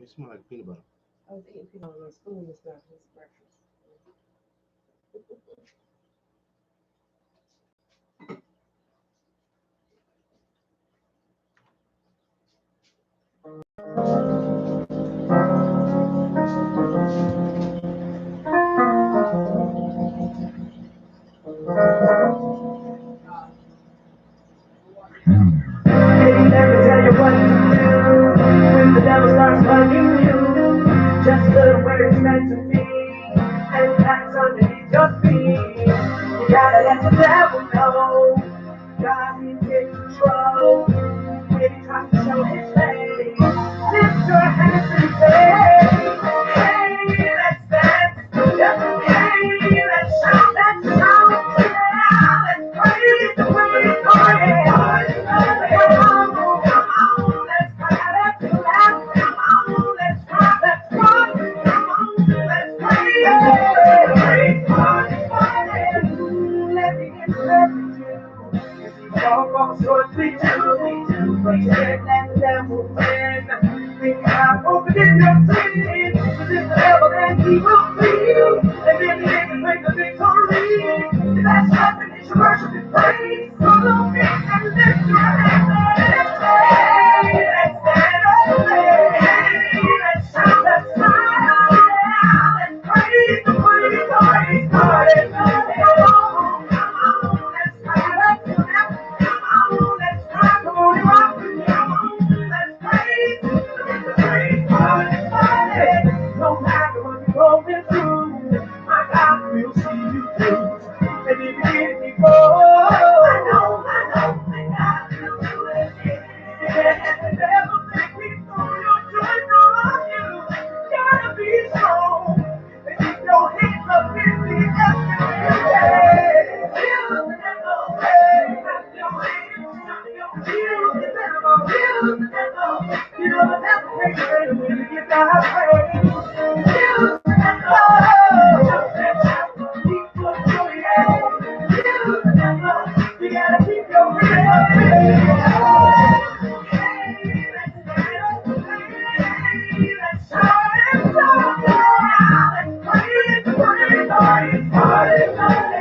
It smells like peanut butter. I was eating peanut on a spoon this morning. This breakfast. They never tell you what to do when the devil starts bugging you. Just the way it's meant to be, and that's underneath your feet. You gotta let the devil know God is in control. When he tries to show his face, lift your hands and say, hey, let's dance. Hey, let's shout, let's shout. Yeah, let's praise the way it's going. Come on, come on, let's cry, let's laugh. Come on, let's cry, let's rock. Come on, let's praise. Praise God, let me interpret you. All false what we do, but you can't let the devil win. We cannot open in your sin, but if the devil then he will flee, and then he can bring the victory. If that's nothing, it's your worship and praise. So don't be and lift your hands and say, let's stand up, hey, let's shout, let's smile, let's praise the way the party started. Come on, let's cry, let's laugh. Come on, let's cry, come on and rock. Come on, let's praise party started. No matter what you're going through, my God will see you through. And if you did it before, I know, my God will do it again. And never make me throw your joy from you. Gotta be strong and keep your hands up in the air. Feel the devil, hey, clap your hands, stomp your heels, the devil, feel the devil. You know the devil takes credit when you give God praise. Feel the devil, jump and shout, keep your joy, yeah. Feel the devil, you gotta keep your hands up in the air. Hey, let's dance, hey, let's shout and shout, yeah. Let's praise the praise, party, party, party.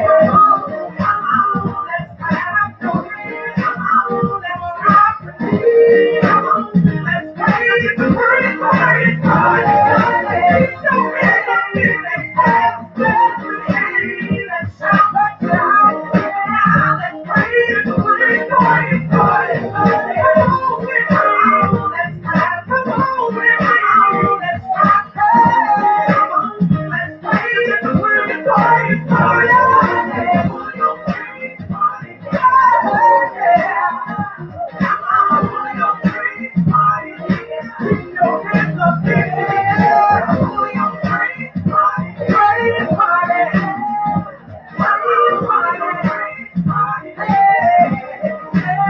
Come on, let's clap your hands. Come on, let's rock the beat. Come on, let's praise the praise, party, party, party. Don't let them hear me say, hey, let's shout, yeah. Let's praise the praise, party, party, party. Come on, let's clap, come on, let's rock, hey. Come on, let's praise the praise, party, party, party, yeah. Come on, your praise party, keep your hands up in the air. Come on, your praise party, praise party, praise party, hey, hey.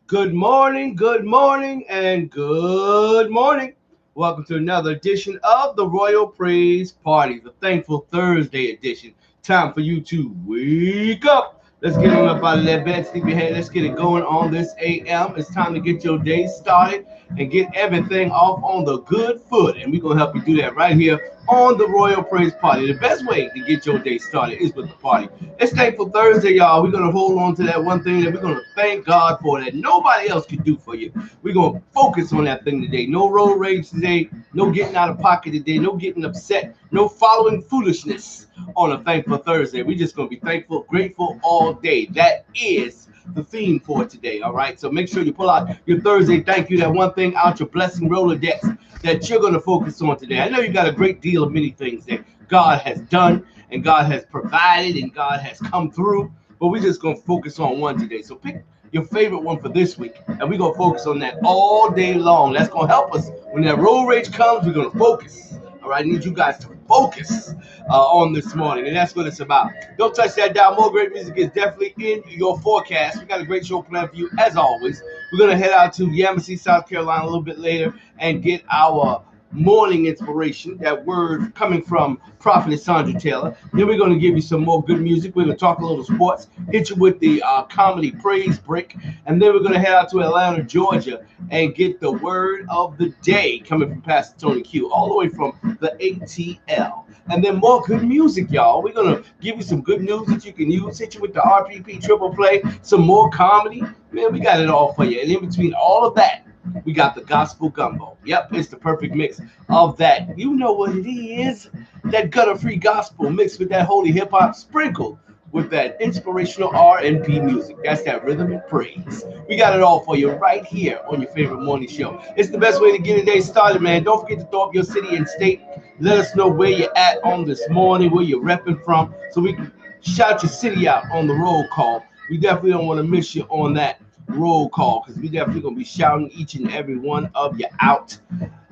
Good morning, and good morning. Welcome to another edition of the Royal Praise Party, the Thankful Thursday edition. Time for you to wake up. Let's get on up out of that bed, sleep your head. Let's get it going on this AM. It's time to get your day started and get everything off on the good foot. And we're going to help you do that right here on the Royal Praise Party. The best way to get your day started is with the party. It's Thankful Thursday, y'all. We're going to hold on to that one thing that we're going to thank God for that nobody else can do for you. We're going to focus on that thing today. No road rage today. No getting out of pocket today. No getting upset. No following foolishness on a Thankful Thursday. We're just going to be thankful, grateful all day. That is the theme for today, all right? So make sure you pull out your Thursday thank you, that one thing out your blessing Rolodex that you're going to focus on today. I know you got a great deal of many things that God has done and God has provided and God has come through, but we're just going to focus on one today. So pick your favorite one for this week, and we're going to focus on that all day long. That's going to help us when that road rage comes. We're going to focus. All All right, I need you guys to focus on this morning, and that's what it's about. Don't touch that dial. More great music is definitely in your forecast. We got a great show planned for you, as always. We're going to head out to Yamassee, South Carolina a little bit later and get our morning inspiration, that word coming from Prophetess Sandra Taylor. Then we're going to give you some more good music. We're going to talk a little sports, hit you with the comedy praise break, and then we're going to head out to Atlanta, Georgia, and get the word of the day coming from Pastor Tony Q, all the way from the ATL. And then more good music, y'all. We're going to give you some good news that you can use, hit you with the RPP triple play, some more comedy. Man, we got it all for you. And in between all of that, we got the gospel gumbo. Yep, it's the perfect mix of that. You know what it is. That gutter-free gospel mixed with that holy hip-hop sprinkled with that inspirational R&B music. That's that rhythm and praise. We got it all for you right here on your favorite morning show. It's the best way to get a day started, man. Don't forget to throw up your city and state. Let us know where you're at on this morning, where you're repping from, so we can shout your city out on the roll call. We definitely don't want to miss you on that roll call, because we definitely gonna be shouting each and every one of you out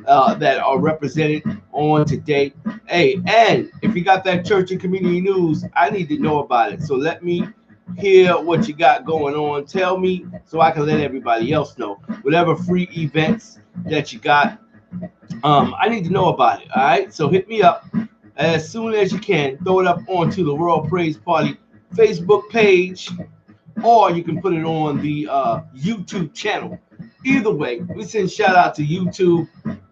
that are represented on today. Hey, and if you got that church and community news, I need to know about it. So let me hear what you got going on. Tell me so I can let everybody else know. Whatever free events that you got, I need to know about it. All right, so hit me up as soon as you can. Throw it up onto the Royal Praise Party Facebook page, or you can put it on the YouTube channel. Either way, we send shout out to YouTube,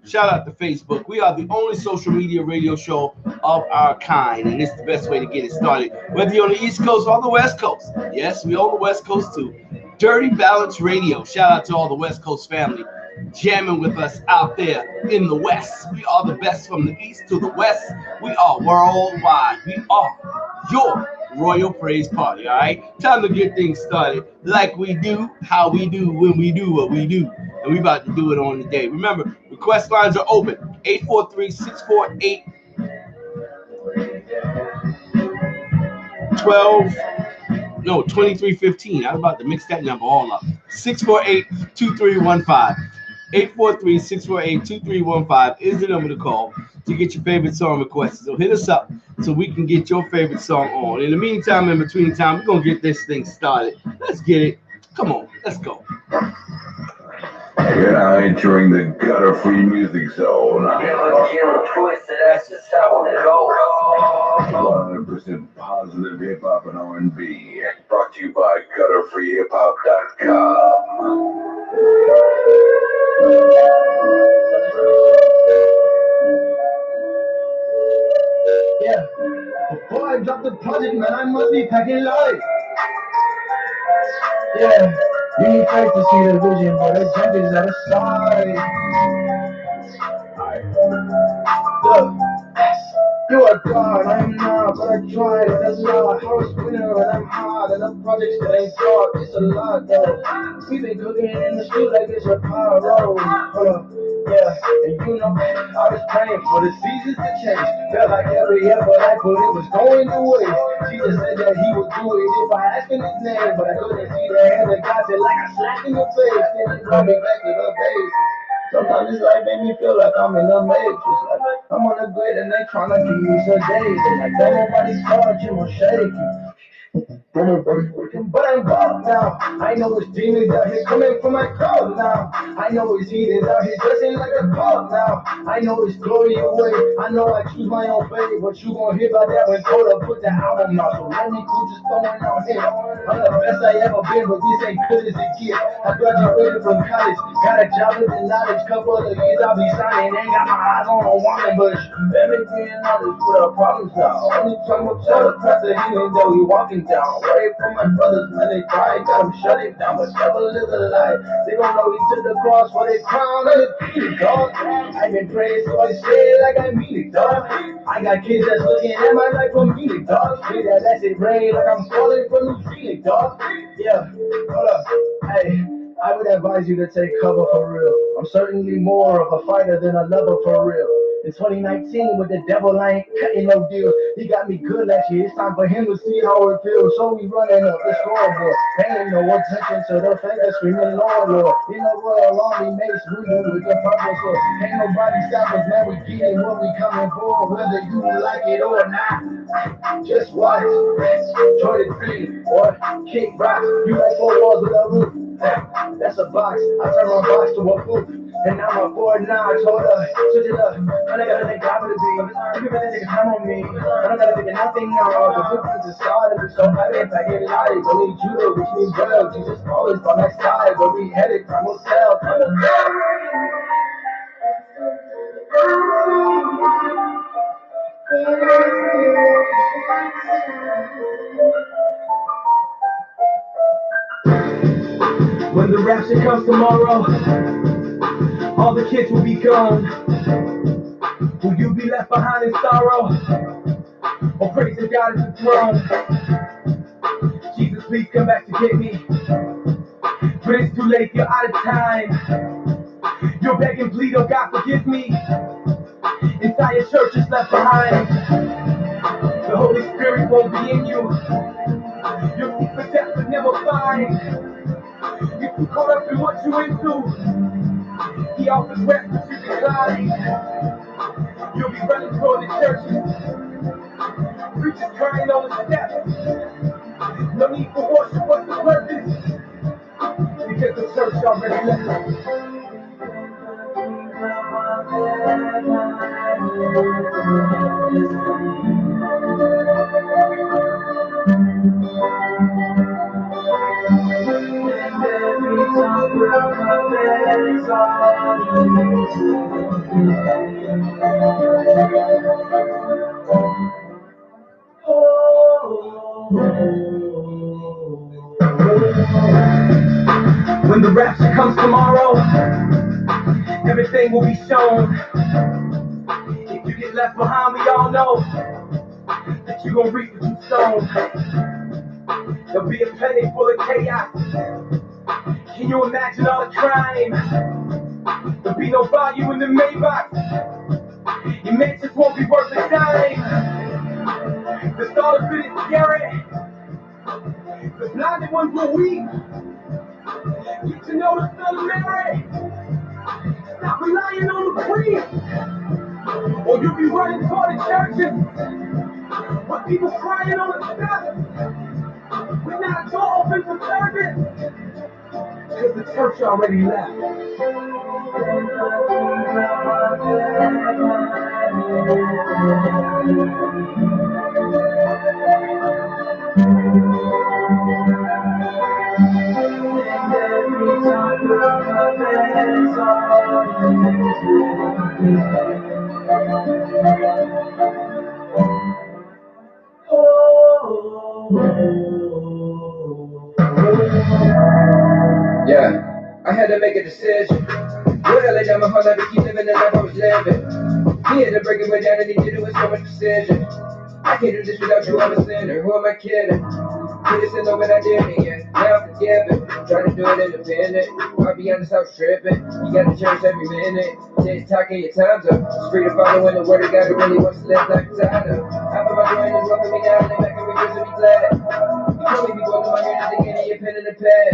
shout out to Facebook. We are the only social media radio show of our kind, and it's the best way to get it started. Whether you're on the East Coast or the West Coast. Yes, we on the West Coast too. Dirty Balance Radio. Shout out to all the West Coast family jamming with us out there in the West. We are the best from the East to the West. We are worldwide. We are your Royal Praise Party, all right? Time to get things started like we do, how we do, when we do what we do. And we about to do it on the day. Remember, request lines are open. 843-648 2315. I was about to mix that number all up. 648-2315. 843-648-2315 is the number to call to get your favorite song requested. So hit us up so we can get your favorite song on. In the meantime, in between time, we're going to get this thing started. Let's get it. Come on, let's go. You're now entering the gutter-free music zone. That's just how it goes. 100% positive hip-hop and R&B. Brought to you by gutterfreehiphop.com. Yeah. Before I drop the project, man, I must be packing light. Yeah. You need faith to see the vision, but the jump is out of sight. Look. You are God, I am not, but I tried, and that's not. I was winner, and I'm hot, and the projects that ain't dark, it's a lot, though. We been cooking in the street like it's a pyro. Yeah, and you know, I was praying for the seasons to change. Felt like every effort I put in was going to waste. Jesus said that he would do it if I asked him his name, but I couldn't see the hand of God said like a slap in the face, and it brought me back to the basics. Sometimes this life made me feel like I'm in a matrix, like I'm on the grid and they tryna give me some days, and like don't nobody charge you or shake you. But I'm gone now. I know it's demons out here coming for my crowd now. I know it's heathens out here dressing like a pub now. I know it's glory away. I know I choose my own fate, but you gon' hear about that when Coda put the album out. So let me quit just throwing out here. I'm the best I ever been, but this ain't good as a gift. I graduated from college, got a job with the knowledge. Couple of years I'll be signing, ain't got my eyes on a woman, but let me be honest with our problems now. Only time we'll tell the pastor healing that we walking down. Pray for my brothers, man, they cry, got them shut it down, but devil is a lie. They don't know he took the cross for their crown and it beat it, dog. I been praying, so I say it like I mean it, dog. I got kids that's looking at my life from me, dog. See that acid rain like I'm falling from New Zealand, dog. Yeah, hold up, hey. I would advise you to take cover for real. I'm certainly more of a fighter than a lover for real. In 2019 with the devil, I ain't cutting no deal. He got me good last year. It's time for him to see how it feels. So we running up the scoreboard, paying no attention to the fingers screaming, Lord, Lord. In the Royal Army, mace rooted with the purple sword. Ain't nobody stop us, man. We getting what we coming for, whether you like it or not. Just watch. Jordan 3 or kick rock. You like 4 walls with a roof. That's a box. I turn my box to a booth. And now my 4 knocks. Hold up, switch it up. I don't gotta think God for the team. You can take a time on me. I don't gotta think of nothing now. The footprints is started. We so high if I get it out. But need Judah, which means well. Jesus always by my side. But we headed from ourselves. When the rapture comes tomorrow, all the kids will be gone. Will you be left behind in sorrow, or praising God at the throne? Jesus, please come back to get me. But it's too late, you're out of time. You're begging, plead, oh God, forgive me. Entire church is left behind. The Holy Spirit won't be in you. You'll seek for death but never find. You're too caught up in what you into. He offers rest but you decline. You'll be running toward the churches. Preachers crying on the steps. No need for worship, what's the purpose? Because the church already left. When the rapture comes tomorrow, everything will be shown. If you get left behind, we all know that you're gonna reap what you sown. There'll be a planet full of chaos. Can you imagine all the crime? There'll be no value in the Maybach. Your mansions won't be worth a dime. The thought of it is scary. The blinded ones will weep. Get to know the Son of Mary. Stop relying on the priest, or you'll be running toward the churches with people crying on the steps. We're not a door open for service, because the church already left. Yeah, I had to make a decision. Would I lay down my whole life and keep living the life I was living? He had to break it way down and he did it with so much precision. I can't do this without you, I'm a sinner. Who am I kidding? Could've said no, but I didn't, yeah. Now I'm forgiven. Trying to do it independent. I'll be honest, I was tripping. You got to church every minute. TikTok and your time's up. It's free to follow in the word of God who really wants to live life inside of. I put my joy in his love for me now, and back and rejoice and be glad. You told me before to my ear that they gave me a pen and a pad.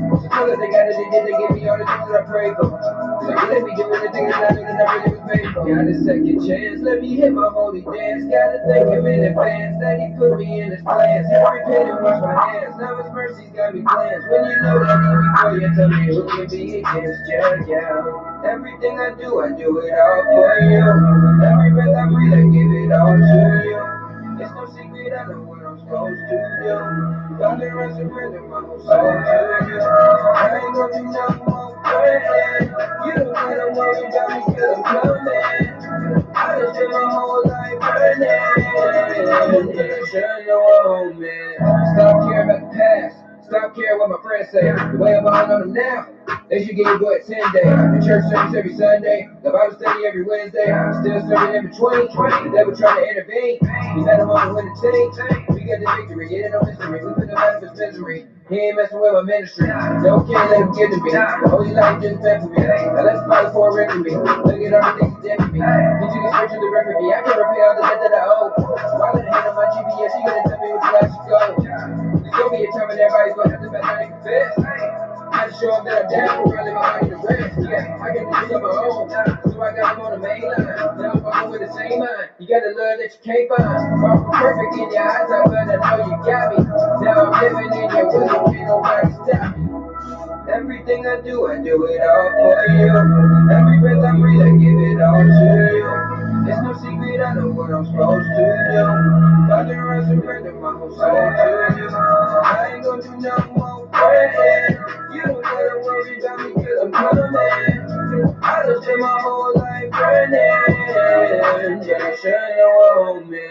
So tell us they got it, they did, they gave me all the things that I prayed for. So you let me do anything that I knew that I really was paid for. Got a second chance, let me hit my holy dance. Gotta thank him in advance that he put me in his plans. He repented and washed my hands, now his mercy's got me cleansed. When you know that he before you tell me who can be against you, yeah. Everything I do it all for you. Every breath I breathe, I give it all to you. It's no secret, I know what I'm supposed to do. Found and surrender my whole soul to you. I ain't gonna do nothing more burning. You don't gotta worry about me 'cause I'm coming. I just spent my whole life burning. Turn on, man. Stop caring about the past. Stop caring what my friends say. The way I'm behind on them now, they should get your boy a 10-day. The church service every Sunday, the Bible study every Wednesday. Still serving in between. The devil trying to intervene. We let him on the winning team. We got the victory, it ain't no mystery. We put him out of his misery. He ain't messing with my ministry. No, can't let him get to me. Holy life just meant for me. I left father for a rent for me. Look at all the things he did for me. He took it straight to the record me. I can repay all the debt that I owe. So I let him hand on my GPS. He gonna tell me which life to go. There's gonna be a time when everybody's gonna have to back down and confess. I just show up that I'm down, probably my mind to rest. Yeah, I can do this on my own. So I got him on the main line. Now I'm fucking with the same mind. You got the love that you can't find. Far from perfect in your eyes, but I know you got me. Now I'm living in your will, can't nobody stop me. Everything I do it all for you. Every breath I breathe, I give it all to you. It's no secret, I know what I'm supposed to do. Father, I surrender my whole soul to you. I ain't gonna do no more praying. You don't gotta worry about me, cause I'm coming. I just spent my whole life burning. Yeah, you should know me.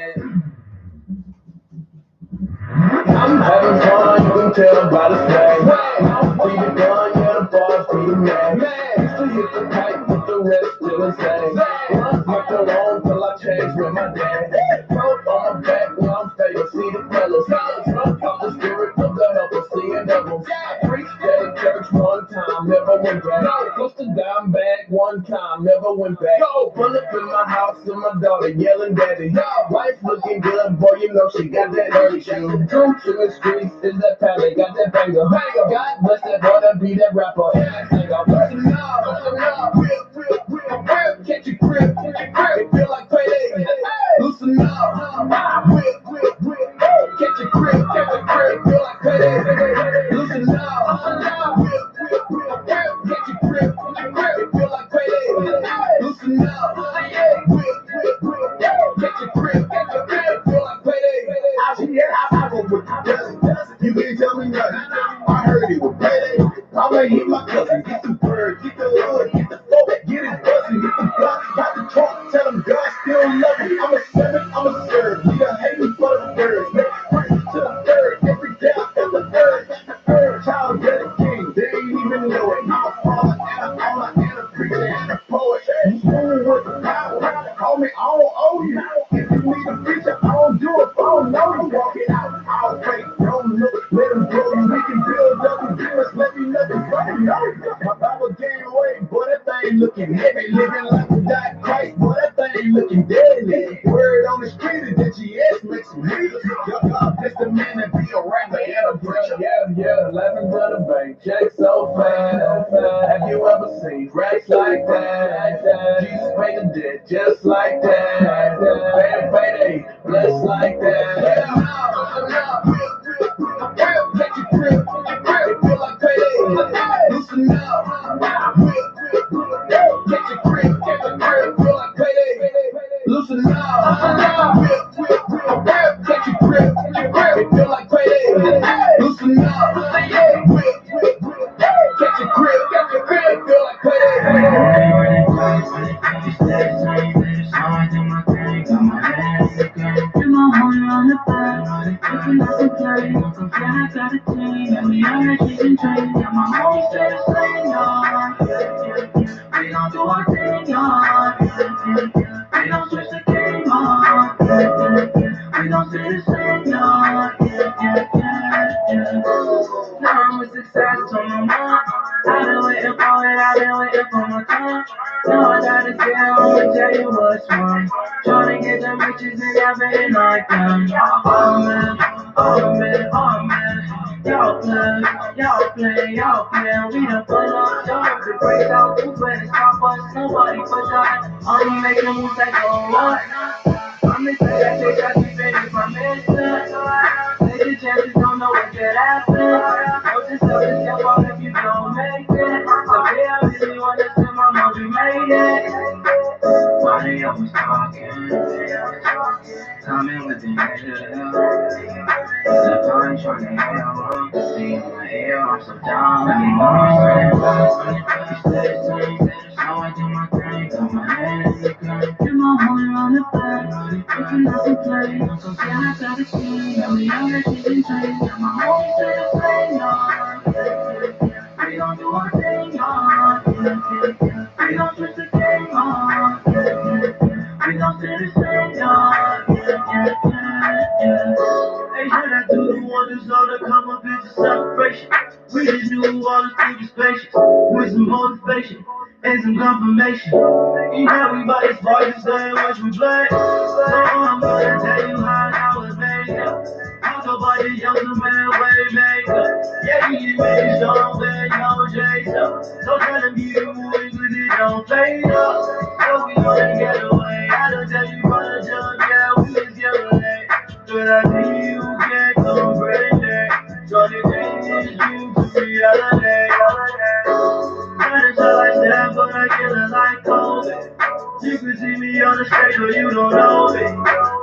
I'm having fun, you can tell by the swag. See the gun, yeah, the bars be the man. Used to hit the pipe, but the rest still insane. Left alone till I changed with my dad. Coat on my back when I'm faded, see the fellas. I'm the spirit of the helper, seeing devils. I preached at a church one time, never went back. Close to dime back one time, never went back. Pull up in my house and my daughter yelling daddy. Wife looking good, boy, you know she got that virtue. True to the streets is that pallet, got that banger. God bless that boy that be that rapper. And I think I'll listen up, real, catch your grip, it feel like payday. Loosen up, real, catch your grip, it feel like payday. Loosen up, real, catch your grip, it feel like payday. Loosen up, real, catch your grip, it feel like payday. I go with the dust. You can't tell me nothing. I heard it was payday. I might hit my cousin, get the bird, get the hood, get the folk, get it buzzing, get the block, got the trunk, tell them God still love me. I'm a servant, I'm a serve. You done hate me for the birds. Make friends to the third. Every day I got the bird. Child, get a king. They ain't even know it. I'm a father and a preacher and a poet. Smooth with the power. Call me, I don't owe you. If you need a preacher, I don't do it. I don't know you. Walk it out. I'll wait. Don't look. Let them grow you. We can build up and give us. Let me know the fucking know. My Bible gained weight, boy, that thing looking heavy. Living like a died Christ, boy, that thing looking deadly. Word on the street is that GS makes some music. That's the man that be a rapper and a preacher. Yeah, laughing to the bank, check so fast. Have you ever seen racks like that? Jesus paid the debt just like that. Payday, blessed like that. Real, catch your grip, it feel like payday. Loosen up, real, catch your grip, it feel like payday. Loosen up, real, catch your grip, it feel like payday. Loosen up, real, catch your grip, it feel like payday. On the bed, looking at the play. Don't forget I got a team, and we are chasing train. Yeah, my homies say the same, y'all. We don't do our thing, y'all. We don't switch the game on. We don't say the same, y'all. Now I'm a success on my mind. I've been waiting for it, I've been waiting for my time. Now I gotta say, I'ma tell you what's wrong. Tryna get the riches and never like them. Oh man, y'all play. We done pull up doors to break out the way to stop us. Nobody but God. Only making moves that go up. I'm the I keep it in my mission. Take the chances, don't know what could happen. Don't just tell yourself off if you don't make it. So yeah, I really wanna see my mom be made it. Why they always talking? Coming with the negative. The time trying to hang around. See in my ear, I'm so down. Let me know I'm saying. How I do my thing, got my hands in the gun. Get my homie on the back. Looking at the play. I'm so scared I gotta see. Got me out here chasing trains. Got my homies say the same, y'all. We don't do our thing, y'all. We don't switch the game on. We don't say the same, y'all. Hey, should I do the wonders of the come up into celebration? We just knew all the students patience with some motivation and some confirmation. Everybody's voices saying what you play. So I'm gonna tell you how I was made up. Talk about this young man way makeup. Yeah, he made strong with no chase up. So tell him you the movie cause it don't fade up. So we gonna get away. I don't tell you from the jump, yeah, we was yesterday. But I see you can't comprehend. So the thing is you to reality. Trying to tell like that, but I get it like COVID. You can see me on the stage, but you don't know me.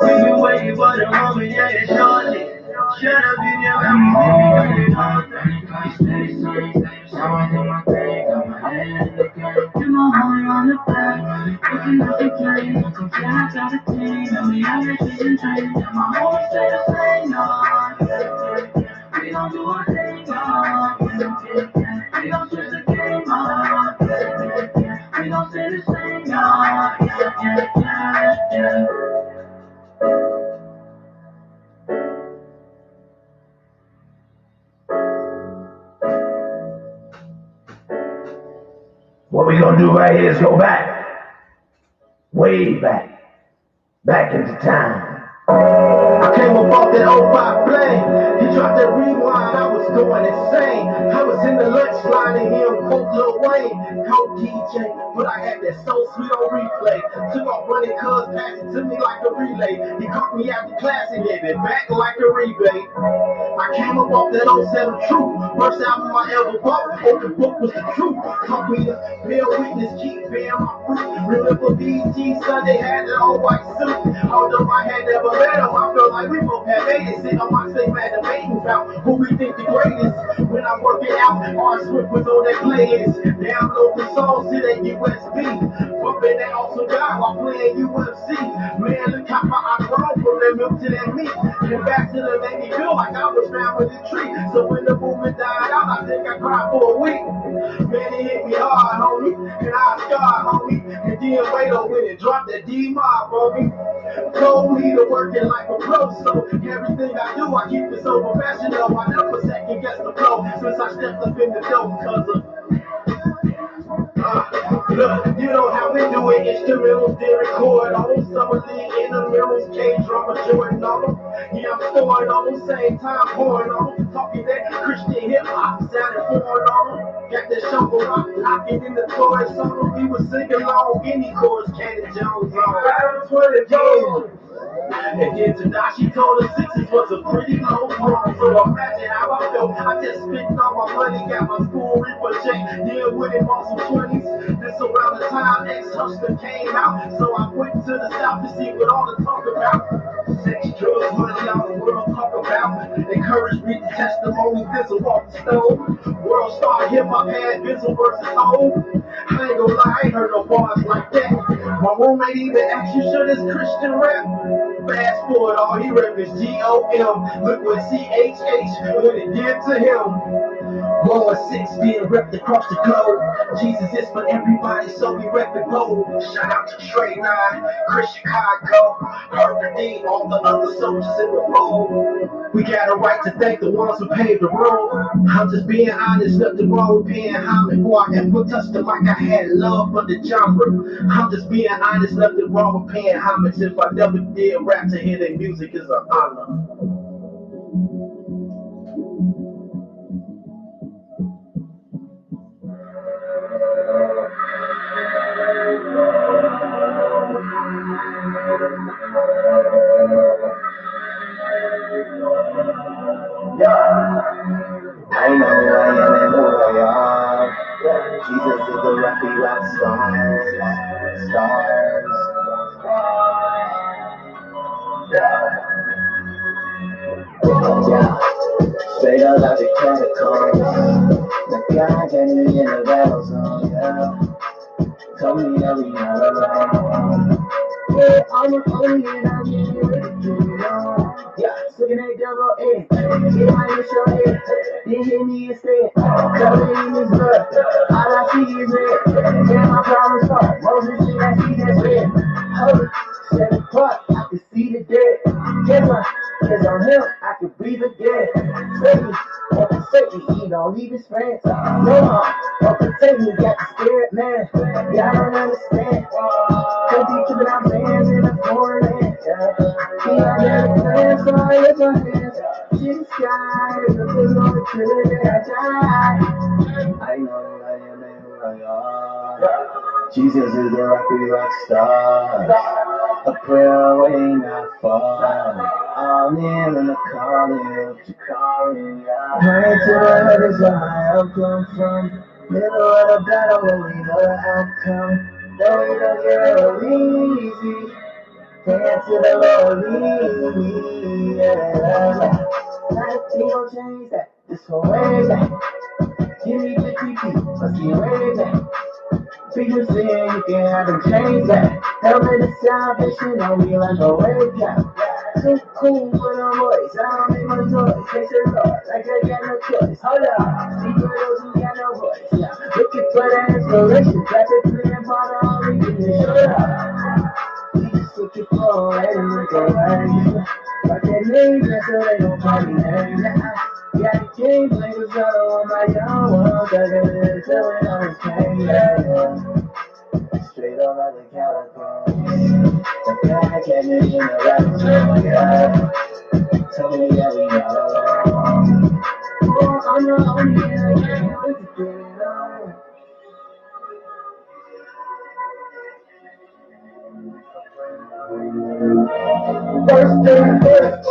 We been waiting for the moment, yeah, it's shortly. Shut up, you never me, do all things. So I do my thing, got my head in the game. Get my heart on the back, looking at the game. So yeah, I got a team, and we have a vision dream. And my homies stay the same, no. We don't do a thing, no. We don't switch the game, no. We don't say the same, no. Yeah. What we gonna do right here is go back, way back into time. I came up off that 05 plane. He dropped that rewind, I was going insane. I was in the lunch line and hear him quote Lil Wayne. Cold DJ, but I had that so sweet on replay. Took off running cuz, passed it to me like a relay. He caught me after class and gave it back like a rebate. I came up off that 07 Truth. First album I ever bought, open book was the truth. Taught me to bear witness, keep bearing my fruit. Remember BG Sunday had that all white suit. Although I had never met him, I felt like we both had made it. Sit on my same man debating about who we think the greatest. When I'm working out, R Swift was on that playlist. Download the songs to that USB. Bumping that awesome guy while playing UFC. Man, look how far I grown from that milk to that meat. And back to the made me feel like I was found with the tree. So when the movement died out, I think I cried for a week. Man, it hit me hard, homie. And I scarred, homie. And then Wado when it dropped that D-Mob on me. Told me to work it like a pro, so everything I do, I keep it so professional. I never second guess the flow since I stepped up in the door because of look, you know how we do it. Instrumentals, they record on them. Summer League intramurals, K-drama, Jordan on them. Yeah, I'm scoring on them, same time pouring on them. Talking that Christian hip-hop, sounding foreign on them. Got that shuffle rock, locking in the chorus on them. We was singing along any chorus, Candy Jones on. 20 Jones. And then Tadashi told us sixes was a pretty low wrong. So imagine how I felt. I just spent all my money, got my school reaper check, then went and bought some 20s. This around the time ex-hustler came out. So I went to the south to see what all the talk about. Sex, drugs, money, all the world talk about. Encourage me to testimony, Bizzle off the stove. World star hip-hop had Bizzle versus Hov. I ain't gonna lie, I ain't heard no bars like that. My roommate even asked you, should this Christian rap? Fast forward, all he rap is G-O-M. Look what C-H-H, what it did to him. 116 being repped across the globe. Jesus is for everybody, so we rep it bold. Shout out to Trey 9, Chris Chicago, Herbert Dean, all the other soldiers in the road. We got a right to thank the ones who paved the road. I'm just being honest, nothing wrong with paying homage. Before I ever touched the mic, I had love for the genre. I'm just being honest, nothing wrong with paying homage. If I never did rap, to hear their music is an honor. Yeah, I know who I am and who I are. Yeah, Jesus is the rock, we rock stars. Yeah, straight up out the catacombs. The guy got me in the battle zone, yeah. Told me that we not alone. Yeah, I'm a homie and I'm in with you, yeah, looking at double A. Get my initial A. Then hit me instead. Covered in his blood. All I see is red. Yeah, my problems fall. Moses shit, I see that's red. Hold it. 7 o'clock, I can see the dead. Get my hands on him, I can breathe again. Baby, Satan, he don't leave his friends. No harm, but pretend you got the spirit, man. Yeah, I don't understand. Could be keeping our fans in a foreign land. He had every plan, so I lift my hands to the sky. Looking on the tree that I die. I know I am and who I are. Jesus is a rock star. A prayer away, not far. I'm in the calling, what you calling? Praying to the heavens where my help come from. Middle of the battle, but we know the outcome. Though we don't get it easy. Praying to the Lord, lead me. Yeah. Life ain't gon' change that. This whole way back. Give me the PP, let's get way back. People saying you can have them change that. Helmet of salvation on me like a wave cap. Too cool for no voice, I don't make my noise. Face the Lord, like I got no choice. Hold up, speak for those who got no voice. Yeah, looking for that inspiration. Got the clear bottle on me, shut up. We just looking for a way to make a way. Like that name, that's so they gon' call me name. Yeah, the king niggas all on my young ones. I got it till it on his pain, yeah. Straight up like the calico. The back at me in the right zone, yeah. Tell me that we got along. Oh, I'm the only one that can't wait to get it on. First thing first.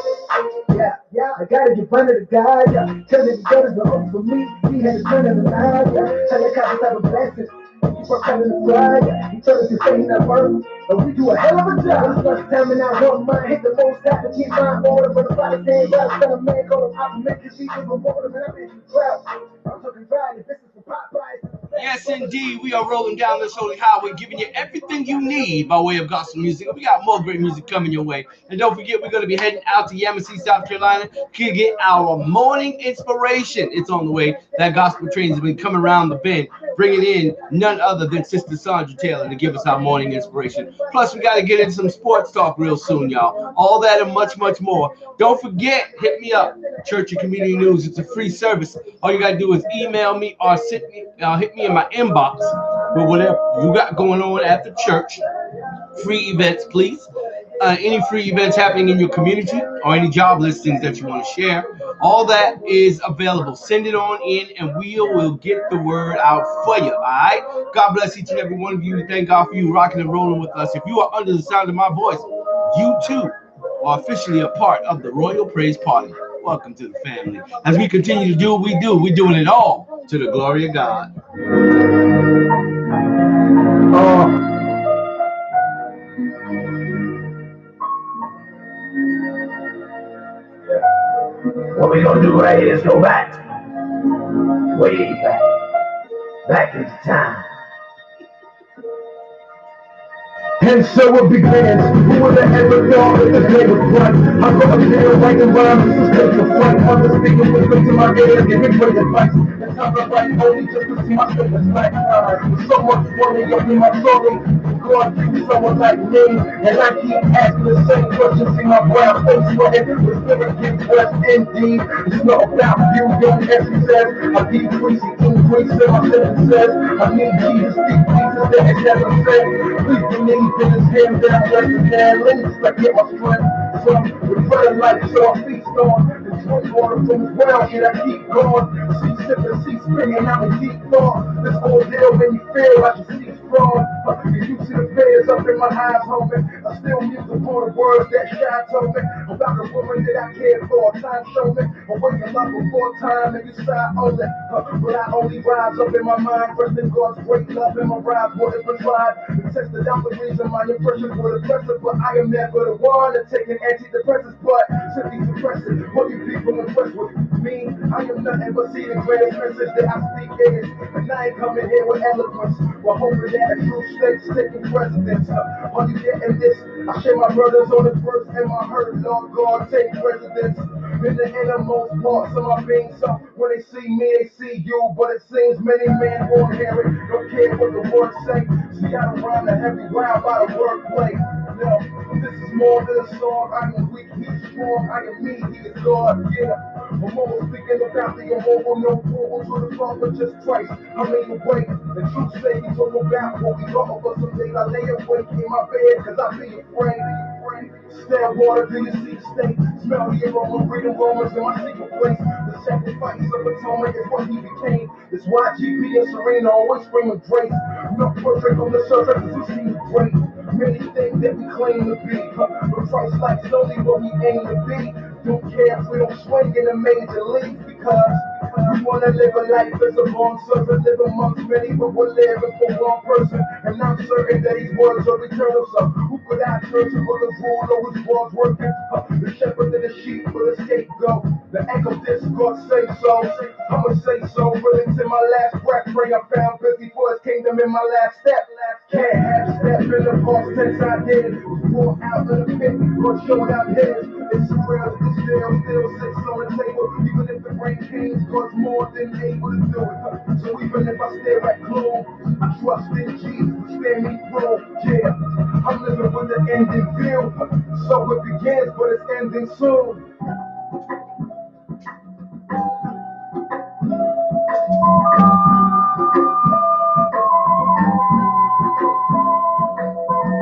Yeah, I gotta get under the guy, yeah. Tell me the God is the hope for me. He had to turn in the line, yeah. Tell that cop type of blessing. Keep on coming to fly, yeah. He told us to stay in that burn. But we do a hell of a job. It's much time and I want mine. Hit the most time to keep my order. But the body saying, well, son of man, call him optimistic. He's even more than I'm in crowd. I'm talking Friday, this is for Popeyes. Yes, indeed. We are rolling down this holy highway, giving you everything you need by way of gospel music. We got more great music coming your way. And don't forget, we're going to be heading out to Yamasee, South Carolina to get our morning inspiration. It's on the way. That gospel train has been coming around the bend, bringing in none other than Sister Sandra Taylor to give us our morning inspiration. Plus, we got to get into some sports talk real soon, y'all. All that and much, much more. Don't forget, hit me up, Church and Community News. It's a free service. All you got to do is email me or hit me in my inbox with whatever you got going on at the church. Free events, please. Any free events happening in your community or any job listings that you want to share. All that is available. Send it on in and we will get the word out for you. All right. God bless each and every one of you. Thank God for you rocking and rolling with us. If you are under the sound of my voice, you too are officially a part of the Royal Praise Party. Welcome to the family. As we continue to do what we do, we're doing it all to the glory of God. What we gonna do right here is go back, way back into time. And so it begins. Who would have ever thought that this day was run? I go up there writing rhymes, this is good for fun. Mother speaking wisdom to my ears, giving great advice. It's time to write only just to see my goodness like so much money up in my soul. God, someone like me, and I keep asking the same question. See my brown face, sweating, the spirit gets west indeed. It's not about you, young as he says. I decrease, he increase, and my sentence says, I need Jesus, speak Jesus, that it never said. Please believe in his hand down, like the man, links, like get my strength. Some with prayer like so I feast on. The drink water from his well, and I keep going. See sipping, see springing out in deep thought. This whole deal made me feel like you see fraud. You see the fears up in my eyes, homie. I still muse upon the words that Shy told me about the woman that I cared for. Time showed me I'm waking up before time and you side only. But I only rise up in my mind, resting God's great love in my rise. What has been tried and tested out the reason my impressions were depressive. But I am never the one to take an antidepressants, but simply suppressing. What you people impressed with me? I am nothing but see the greatest message that I speak is. And I ain't coming here with eloquence. While hoping that a true state's taking precedence. Are you getting this? I share my brothers on the verse and my hurt. Lord God, take precedence. In the innermost parts of my being, so when they see me, they see you. But it seems many men won't hear it, don't care what the words say. See, I don't rhyme the heavy ground by the wordplay. No, this is more than a song. I am weak, he is strong. I am me, he is God. Yeah. I'm always thinking about the immoral, no moral to the Father, just Christ. I made a way, the truth say he's all about what we got, but some days I lay awake in my bed, cause I be afraid. Stab water, do you see the state? Smell the aroma, reading Romans in my secret place. The sacrifice of atonement is what he became. That's why GP and Serena always bring a grace. Not perfect on the surface, we seem great. Many things that we claim to be, but Christ like's only what we aim to be. Don't care if we don't swing in the major leagues, because we wanna live a life as a born servant, live amongst many, but we're living for one person. And I'm certain that these words are eternal. So who could I turn to for the rule or whose words working? The shepherd and the sheep for the scapegoat. The echo discord say so. I'ma say so. Really to my last breath. Pray I found busy for his kingdom in my last step. Can't have step in the past tense I did. Brought out of the pit, God showed out his. It's surreal, it's still sits on the table. Even if the rain came, God's more than able to do it. So even if I stare at gloom, I trust in Jesus to stand me through. Yeah, I'm living with the ending view. So it begins, but it's ending soon.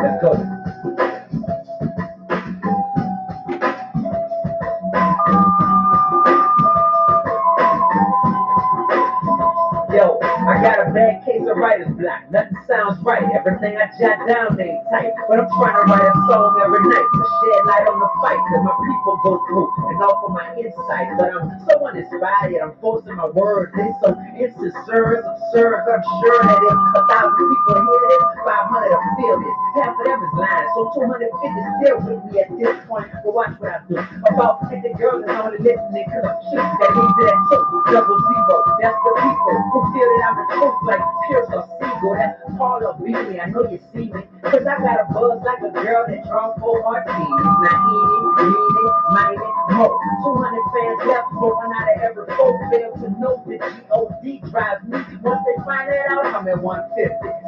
Let's go. Yo, I got a bad case of writer's block. Nothing sounds right. Everything I jot down ain't tight. But I'm trying to write a song every night to shed light on the fight that my people go through and offer my insight. But I'm so uninspired, yet I'm forcing my words. They so insincere, it's absurd. But I'm sure that if 1,000 people hear this, 500 will feel this. Half of them is lying, so 250 still with me at this point. But watch what I do. About 50 girls is only listening cause I'm cute. That means that two, double zero. That's the people who feel that I'm the truth like Pierce or Siegel. That's Paul or Beanie, I know you see me. Cause I got a buzz like a girl that draws 4 martinis. Not eating, meaning, minding, more. 200 fans left, but 1 out of every 4 fail to know that G.O.D. drives me. Once they find that out, I'm at 150.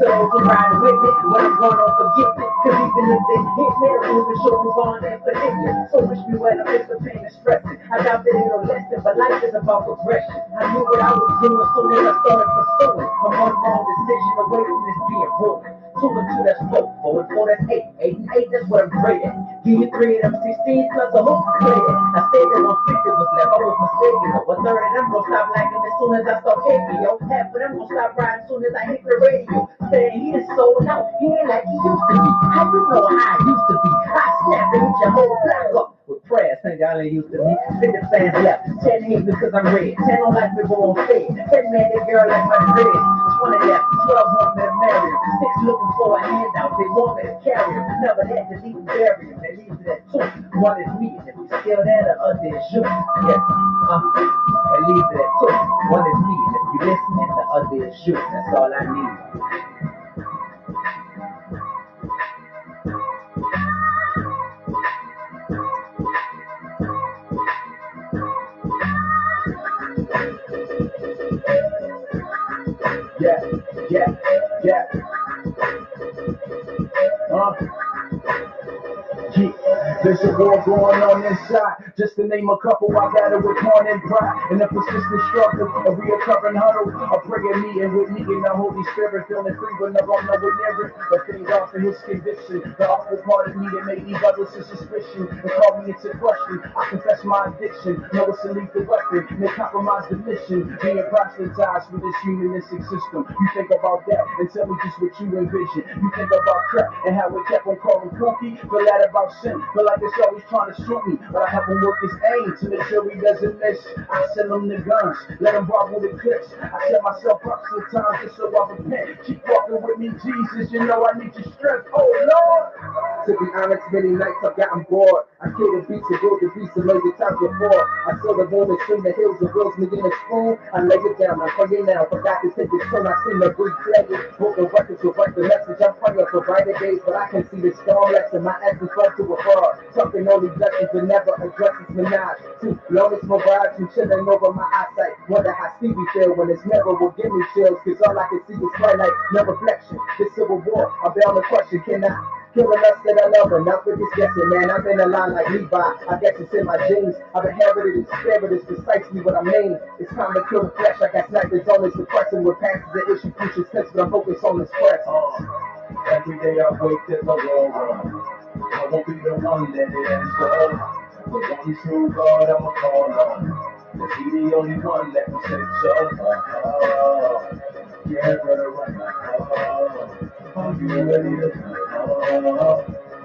So those who ride with me, when I'm gone, don't forget me. Cause even if they hit me, the movement should move on infinitely. So wish me well, I miss the pain and stressing. I doubt that it'll lessen, but life is about progression. I knew what I was doing, so then I started pursuing. I'm one wrong decision away from this being ruined. 2 and 2, that's 4. 4 and 4, that's 8. 8 and 8, that's what I'm great at. Give you 3 of them 16s plus a hoop to play it. I said that 150 was left, I was mistaken. A third of them gon' stop liking as soon as I start hating, yo. Half of them gon' stop riding as soon as I hit the radio. Saying he is sold out, he ain't like he used to be. How you know how I used to be? I snap and hit your whole block up with prayers. Think y'all ain't used to me. 50 fans left, 10 hate me because I'm red. 10 don't like me, go on fed. 10 man, that girl like my dreads. 20 left, 12 want me to marry him. 6 looking for a handout, they want me to carry him. Never had to leave and bury him, they leave it at 2. 1 is me, and if you still there, the other is you. Yeah, they leave it at 2. 1 is me, and if you listening, the other is you. That's all I need. Yeah, yeah, yeah. Yeah. There's a war going on inside. Just to name a couple, I got it with porn and pride. And a persistent struggle, a reoccurring huddle. A prayer meeting with me and the Holy Spirit. Feeling free when I'm nowhere near it. But things off for his conviction. The awful part of me that made these others in suspicion. And called me into question. I confess my addiction. Know it's a lethal weapon. And it compromised the mission. Being proselytized with this humanistic system. You think about that and tell me just what you envision. You think about crap and how it kept on calling kooky. Feel that about sin. Feel like it's always trying to shoot me. But I have him work his aim to make sure he doesn't miss. I send him the guns. Let him rock with the clips. I set myself up sometimes just so I repent. Keep walking with me, Jesus. You know I need your strength. Oh, Lord. To be honest, many nights I've gotten bored. I created beats and wrote the beats a million times before. I saw the moon between the hills and wills me in a spoon. I lay it down, I'm praying now. Forgot to take it soon, I seen the breathe clearly. Broken records will write the message. I'm praying for brighter days, but I can see the storm lesson. My essence led to a fraud. Something only blessings but never addresses menage. Too longest my vibes and chilling over my eyesight. Wonder how Stevie feel when his mirror will give me chills. Cause all I can see is twilight, no reflection. This civil war, I'm bound to question, can I Killing us that I love, enough with this guessing, man. I've been aligned like Levi. I guess it's in my genes. I've inherited the spirit, it's precisely what I mean. It's time to kill the flesh. I got snipers on this depressing with passes that issue future steps, but I'm focused on this press. Every day I wake there's a war on. I won't be the one that it ends for. The one true God I'ma call on. Cause he the only one that can save us. Yeah, brother, right now. Are you ready to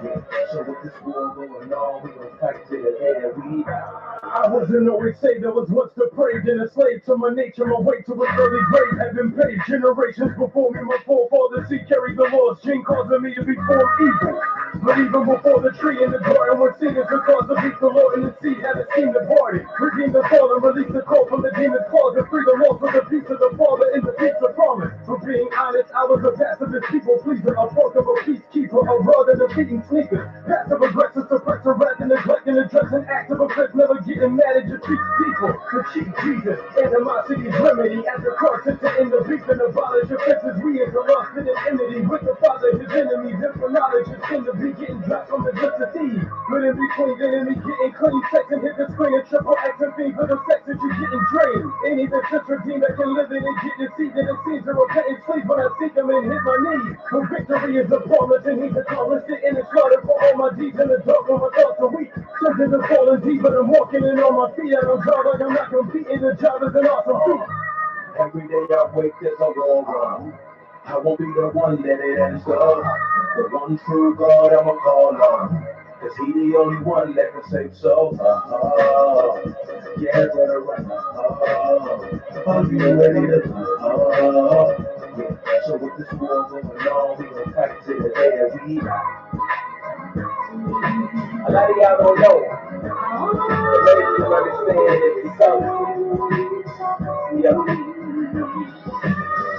yeah. So with this war going on, we gon' fight till the day that we die. I wasn't always saved, I was once depraved and a slave to my nature. My way to an early grave had been paved. Generations before me, my forefathers, he carried the Lord's gene, causing me to be formed evil. But even before the tree in the garden, when sinners would cause to beat the Lord, and the seed hadn't seen the party. Redeem the fallen, release the call from the demon's claws, and free the lost with the peace of the Father in the peace of promise. For being honest, I was a pacifist people pleaser, a fuck of a peacekeeper, a rather than beating sneakers. Passive aggressive suppressor, rather than neglecting, addressing active offense, never getting mad at your cheap people. To cheat Jesus, animosity's remedy, as the cross to end the beef and abolish offenses. We is a lost in an enmity with the Father, his enemies, and for knowledge is sin to be getting dropped from the lips of thieves. But in between the enemy getting clean, sex and hit the screen, and triple X and things for the sex that you getting drained. Ain't even such a team that can live in and get deceived, and it seems to repent and sleep when I seek him and hit my knees. For victory is a promise, and he's accomplished it in his slaughter for all my deeds in the dark when my thoughts are weak. Something is falling deep, but I'm walking in on my feet. I don't draw like I'm not competing, the job is an awesome feat. Every day I wake, there's a war on. I won't be the one that it ends up. The one true God I'ma call on. Cause he the only one that can save souls. Yeah, brother, right now. Are you ready to yeah. So with this war going on, we gon' fight till the day that we die. A lot of y'all don't know, but maybe you understand that it's so. Yeah.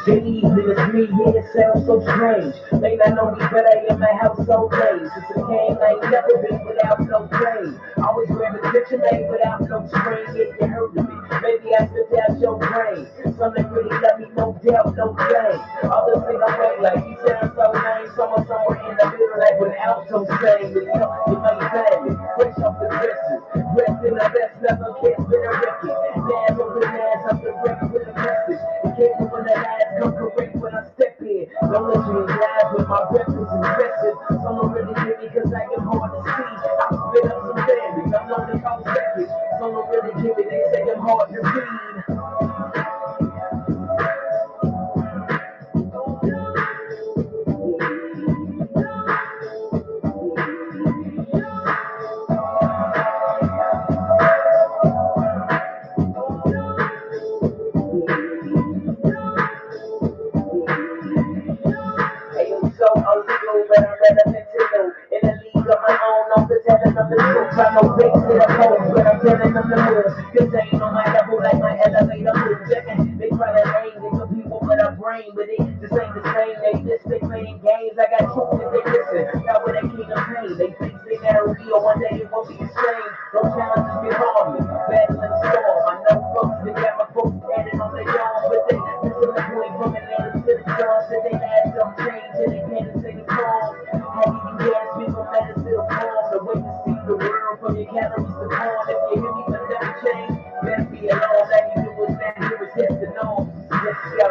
Jeez, it's me, yeah, it sounds so strange. May not know me, but I am my household name. Since I came, I ain't never been without no pain. Always grab attention, made without no strain. Yeah, you heard of me. Maybe I slipped out your brain. Some that really love me, no doubt, no shame. Others think I'm wait like he sounds so lame. Somewhere in the middle, like without no shame. But you know, it might family, fresh off the dresses. Dressed in the best, never kids been a record. Nads over nads, up the record with a message. It can't be when the last come correct when I step in. Don't let you live with my breakfast impressive. Someone really give me cause I am hard to see. I spit up some damage, I'm known to cause wreckage. Someone really give me, they say I'm hard to read. So old school, but I'm relevant to you. In a league of my own, I'm the telling them the truth. I know big to the coast, but I'm telling them the move. Cause they ain't on my level like my elevator move. They try to aim, they compete with what I bring, but it just ain't the same. They just been playing games. I got truth if they listen. Not with a king of pain. They think they narrow me, or one day it won't be the same. No challenges can harm me. Battling the storm. I know folks that got my folks standing on their own, but they missing the point from Atlanta to the stars. That they last don't change and they can't say the calm. How do you dare speak on matters still calm? The way you see the world from your calories to calm. If you hear me but never change, better be alone. All you do is not hear is yes and no. Let's go.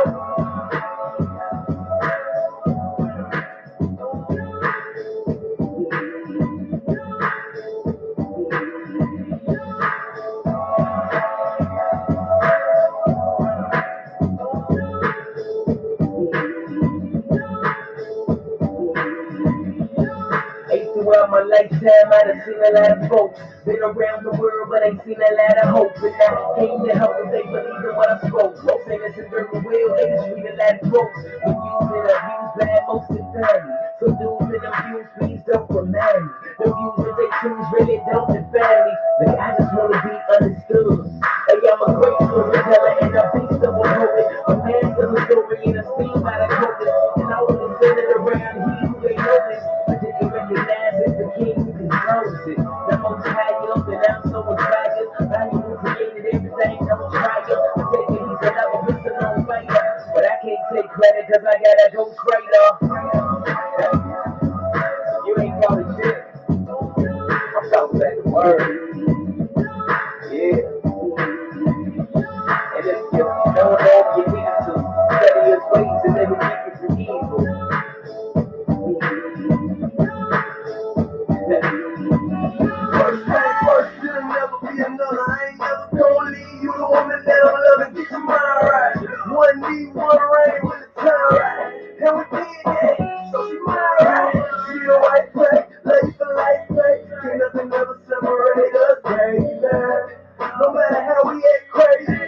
Throughout my lifetime, I done seen a lot of folks. Been around the world, but ain't seen a lot of hope. And I came to help them, they believe in what I spoke. Most innocent very well, they just read a lot of books. But used and abused bad most of the time. So dudes and abused, please don't remind me. The views that they choose really don't define me. Like I just wanna be understood. Hey, I'm a great storyteller and a beast of a poet. A master of the story and a steam by the coldest. And I only send it around he who ain't noticed. But didn't recognize it's the king who controls it. The most high up and I'm so inspired. By him who created everything, I'm a trier. I take it, he's another listen on fire. But I can't take credit cause I got a ghostwriter. You word. Yeah. And if you don't know, you need to study his ways and they will keep you from evil. First thing first, there'll never be another. I ain't never gonna leave you the woman that I'm loving. Get your mind right. One need, one rain when the time right. And we did that, so she mind right. She a white flag, lady for life flag. Can't nothing ever separate us, baby. No matter how we act crazy,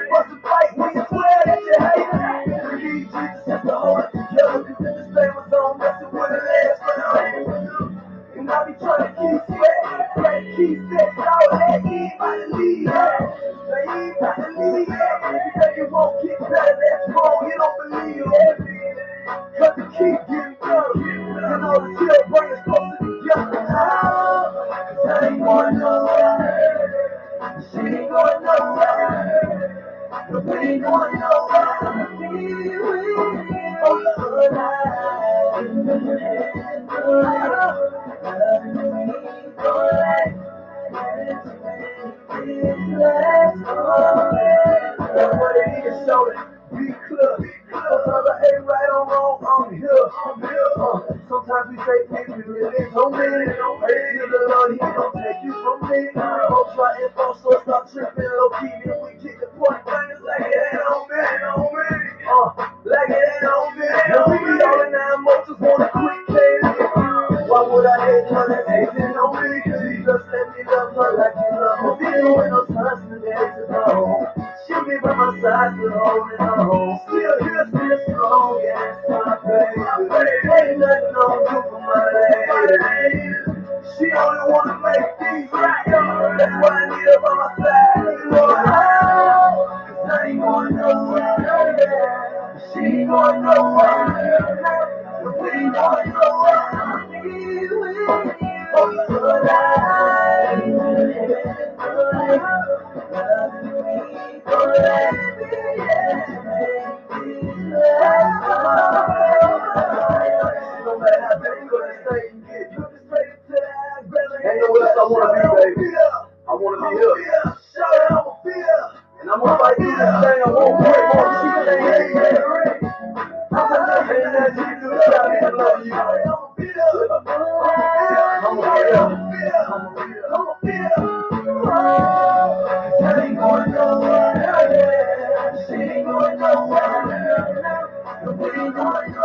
what's the fight when you swear that you hate me? We need Jesus just to hold it together. Cause if this thing was on, messing with the last forever. And I be trying to keep sweat, keep sex, all that, he ain't about to leave that. Now he ain't about to leave that. If you think it won't get better, that's wrong, you don't believe that. Cause it keep getting better, and all the chill bring us closer together. Cause I ain't going nowhere, she ain't going nowhere. We ain't going nowhere. We on the other what it is, show it. Be clear. Sometimes I ain't right or wrong, I'm here. Sometimes we say things we really don't mean. Praise to the Lord, he don't take you from me. Don't try and false, so stop tripping low key. Then we get the point fingers like it ain't on me. Like it ain't on me. And we be all in our emotions, wanna quit caring. Why would I hate her that's hating on me? Jesus, let me love her like you love me. Still with no trust in the days ago. She'll be by my side, still holding on. Still here, still strong, yeah, that's my baby. Ain't nothing on you for my lady. She only wanna make things right. That's why I need her by my side. Lord, cause I ain't going nowhere. She ain't going nowhere. We ain't going nowhere. On the other no matter how bad you gonna stay, you get. Ain't nowhere else I wanna be, baby. I wanna be here. And I'm gonna fight through this thing. I won't quit. She ain't ready. Ain't nothing you can do to stop me from loving you. I'ma be here. I ain't going nowhere. She ain't going nowhere. We ain't going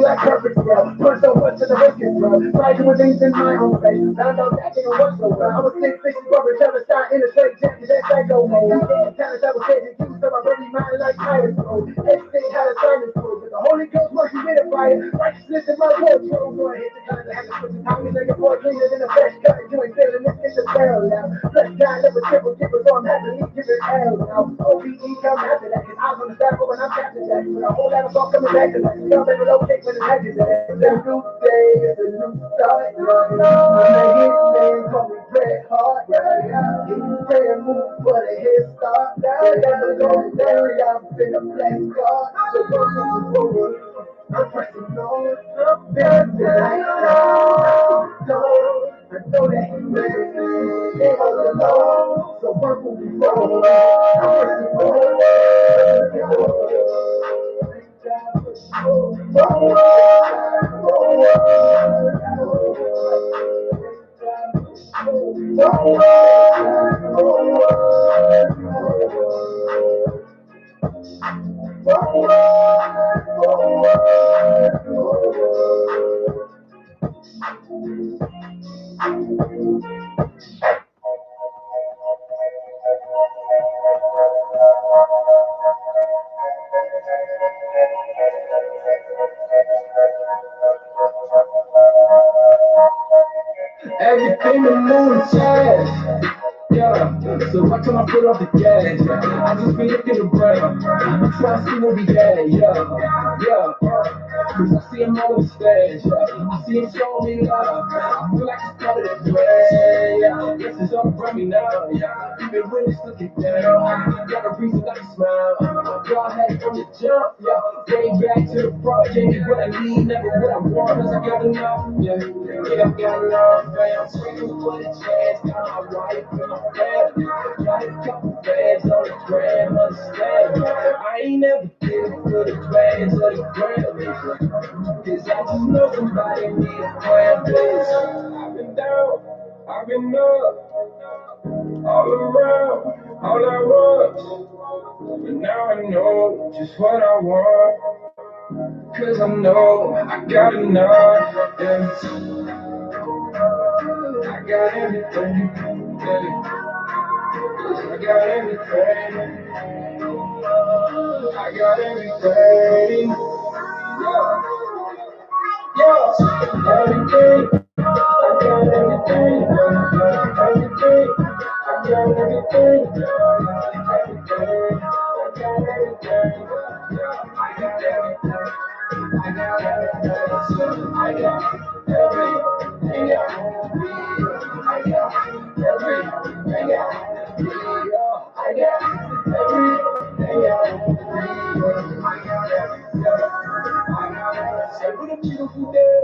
like perfect, yeah. Put so much to the wicked, bro. Fighting with things in my own face. Found out that didn't work so well. I was 6'6", rubber, trying to start in a straight jacket, that psycho mode. Talents I was getting used, so I burned mine like iron cold. Everything had a silence code, but the Holy Ghost working with a fire. Righteousness in my wardrobe. So I hit the kind that had to put the time in like a boy cleaner than a fresh cut. You ain't feeling this, it's a barrel now. Fresh guy, never triple, so I'm happy to give it hell now. OBE come after that, cause I'm on the back when I'm captain that. But a whole lot of all coming back to that. Y'all better locate when the head is at. It's a new day, it's a new start. My hit name call me Red Heart. Get you pray and move for the head start. Never go there, I've been a black card. So don't move forward. I'm pressing on. There's I know that he with me. Ain't all alone. So work will be forward. I'm pressing forward. Everything the moon says. Yeah, so why can I put off the gas? I just been looking around. I'm trying to see what we had. Yeah. Cause I see him all in the stage. I see him showing me love. I feel like it's part of the plan. Yeah, guess it's all around me now. Yeah, even when it's looking down, I got a reason not to smile. God had it from the jump. Yeah, way back to the project. What I need, never what I want. Cause I got enough. Yeah, I got enough. Man, I'm screaming for the chance. Got my wife and my family. Got a couple fans on the gram, understand me. I ain't never been for the bands or the Grammys. Cause I just know somebody need a plan, please. I've been down, I've been up, all around, all I want. But now I know just what I want. Cause I know I got enough. Yeah. I got everything. Yeah. I got everything. I got everything. Yeah, everything. I got everything. Everything. I got everything. Everything. I got everything. I got everything. I got everything. I got everything. I got everything. I got Say what a beautiful day.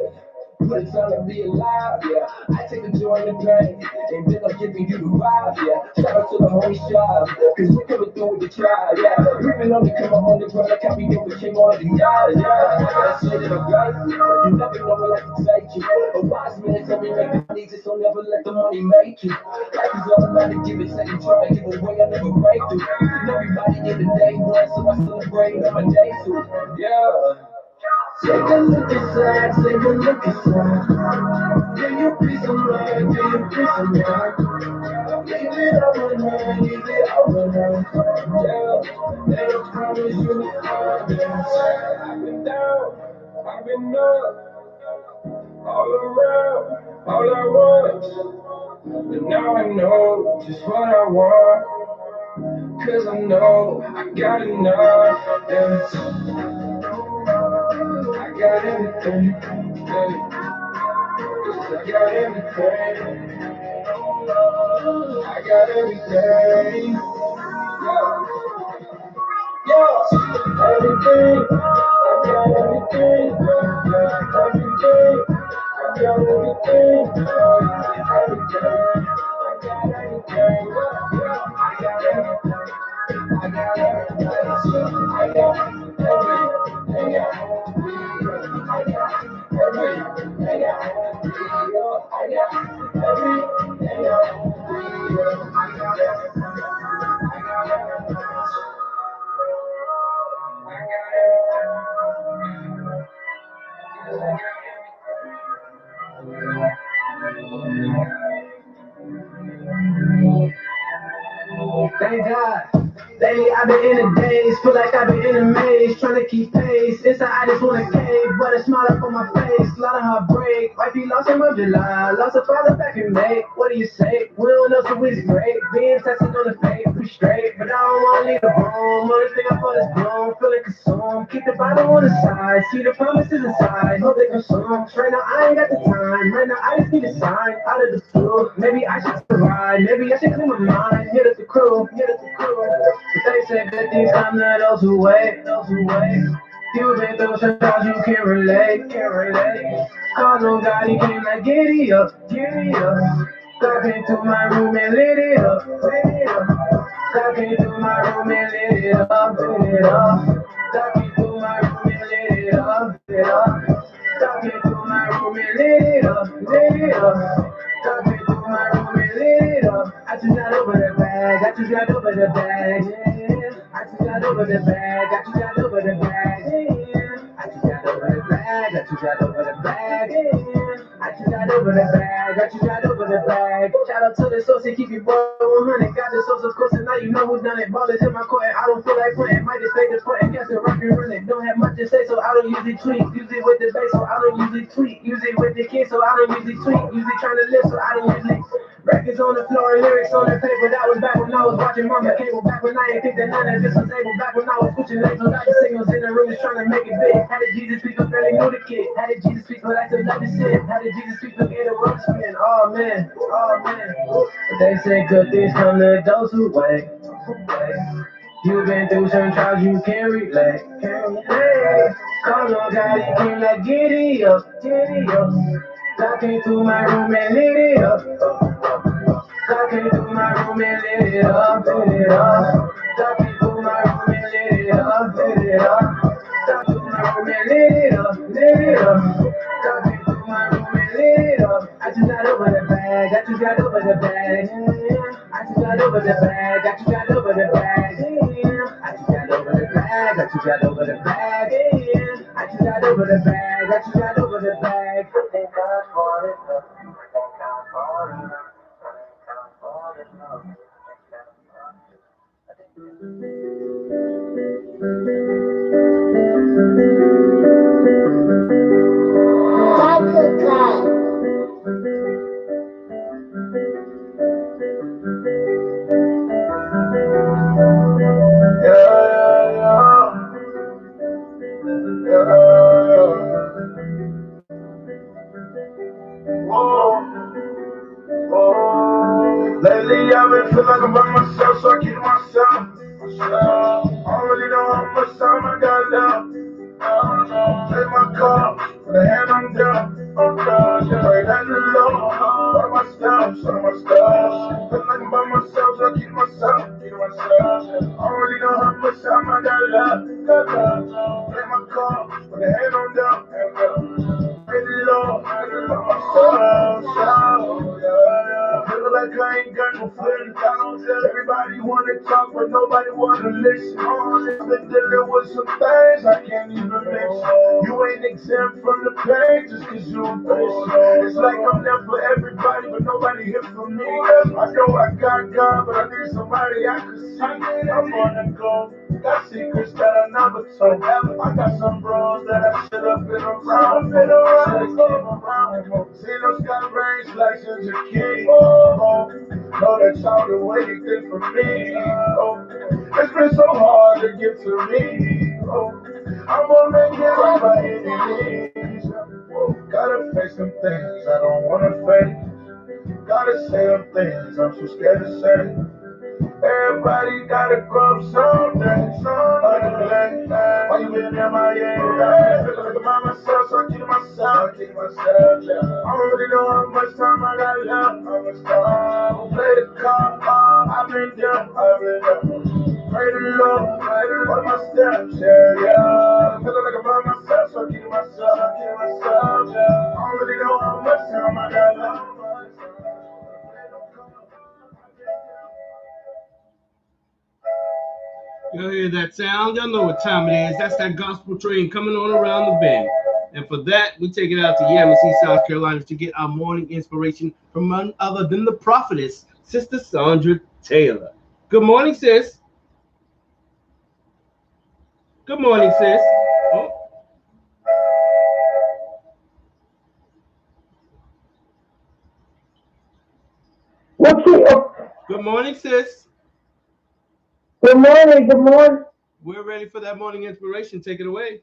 What a time to be alive, yeah. I take the joy in the pain, and then I'm giving you the vibe, yeah. Shout out to the homie shop, cause we coming through with the tribe, yeah. Ripping on the come on the ground, like I be doing came on the yard, yeah. I gotta say that I'm grateful. You never know what life can take you. A wise man tell me make the money, just don't ever let the money make you. Life is all about to give it, second try, give away, I never break through. And everybody in the day one, so I celebrate on my day two, yeah. Take a look inside, take a look inside. Give you peace of mind, give you peace of mind. Leave it all behind, leave it all behind. Yeah, they don't promise you the farthest. I've been down, I've been up, all around, all I want. But now I know just what I want. Cause I know I got enough. Yeah. I got everything. Yeah. I got everything. I got everything. Yeah. Everything. I got everything. Everything. I got everything. Everything. I got everything. I got everything. I got everything. I got everything. I got everything. Thank God. Lately I've been in a daze, feel like I've been in a maze, trying to keep pace. Inside I just wanna cave, but a smile up on my face, lot of heartbreak. Wifey lost him in July, lost her father back in May. What do you say? We don't know so it's great. Being tested on the face, we straight, but I don't wanna leave the room. Only thing I feel is blown, feeling consumed. Keep the Bible on the side, see the promises inside, hope they consume. Right now I ain't got the time, right now I just need a sign out of the blue. Maybe I should survive, maybe I should clean my mind. Hit up the crew, hit up the crew. But they say good things come to those who wait, those who wait. You've been through some times you can't relate, can't relate. Cause on God he came like giddy up, giddy up. God came to my room and lit it up, lit it up. God came to my room and lit it up, lit it up. God came to my room and lit it up, lit it up. God came to my room and lit it up, lit it up. God came to my room and lit it up. I just got over the bag, I just got over the bag, yeah. I just got over the bag, I just got over the bag, yeah. I just got over the bag, I just got over the bag, yeah. I just got over the bag, I just got over the bag. Shout out to the source, they keep you boy 100. Got the source, of course, and now you know who's done it. Ballers in my court, and I don't feel like playing. Might just fake the foot and guess the rock be running. Don't have much to say, so I don't usually tweet. Usually with the bass, so I don't usually tweet. Usually with the kids, so I don't usually tweet. Usually trying to live, so I don't usually. Records on the floor and lyrics on the paper. That was back when I was watching Mama Cable. Back when I ain't think that none of this was able. Back when I was switching lanes on Dr. Signals in the room just trying to make it big. How did Jesus people barely knew the kid? How did Jesus people like to love the shit? How did Jesus people get a road spin? Oh man, oh man. But they say good things come to those who wait. You've been through some trials you can't relate. Hey, call on God, he came like giddy up, giddy up. God came through my room and lit it up. God came through my room and lit it up, lit it up. God came through my room and lit it up, lit it up. God came through my room and lit it up, lit it up. God came through my room and lit it up. I just got over the bag, I just got over the bag. I just got over the bag, I just got over the bag. I just got over the bag, I just got over the bag. I just got over the bag, I just got over the bag. I think God for it, Lately I've been feeling like I'm by myself, so I keep myself. I don't really know how much time I got left. Take my cup, put a hand on down. Oh God, yeah, right at the low. All of my stuff, all of my stuff. Feeling like I'm by myself, so I keep myself. I don't really know how much time I got left. Take my cup, put a hand on down. Feel like I ain't got no feelings. I don't tell everybody wanna talk, but nobody wanna listen. I've been dealing with some things I can't even mention. You ain't exempt from the pain just cause you a Christian. It's like I'm there for everybody, but nobody here for me. I know I got God, but I need somebody I can see. I'm gonna go. Got secrets that I never told. I got some bros that I should have been around. Should've came around. See those got range like since a kid. Oh, know that y'all been waiting for me. Oh, it's been so hard to get to me. Oh, I'm gonna make it right by any means. Gotta face some things I don't wanna face. Gotta say them things I'm so scared to say. Everybody gotta grow up someday, someday. Why you been in my ear? Feel like I'm by myself, so I keep myself, yeah. I don't really know how much time I got left. How much time? Play the card, I've been there, I've been there. Pray the Lord, follow my steps, yeah. Feel like I'm by myself, so I keep myself, yeah. I don't really know how much time I got left. Y'all hear that sound? Y'all know what time it is. That's that gospel train coming on around the bend. And for that, we take it out to Yamasee, South Carolina to get our morning inspiration from none other than the prophetess, Sister Sandra Taylor. Good morning, sis. Good morning, sis. Oh. Good morning, sis. Good morning, good morning. We're ready for that morning inspiration. Take it away.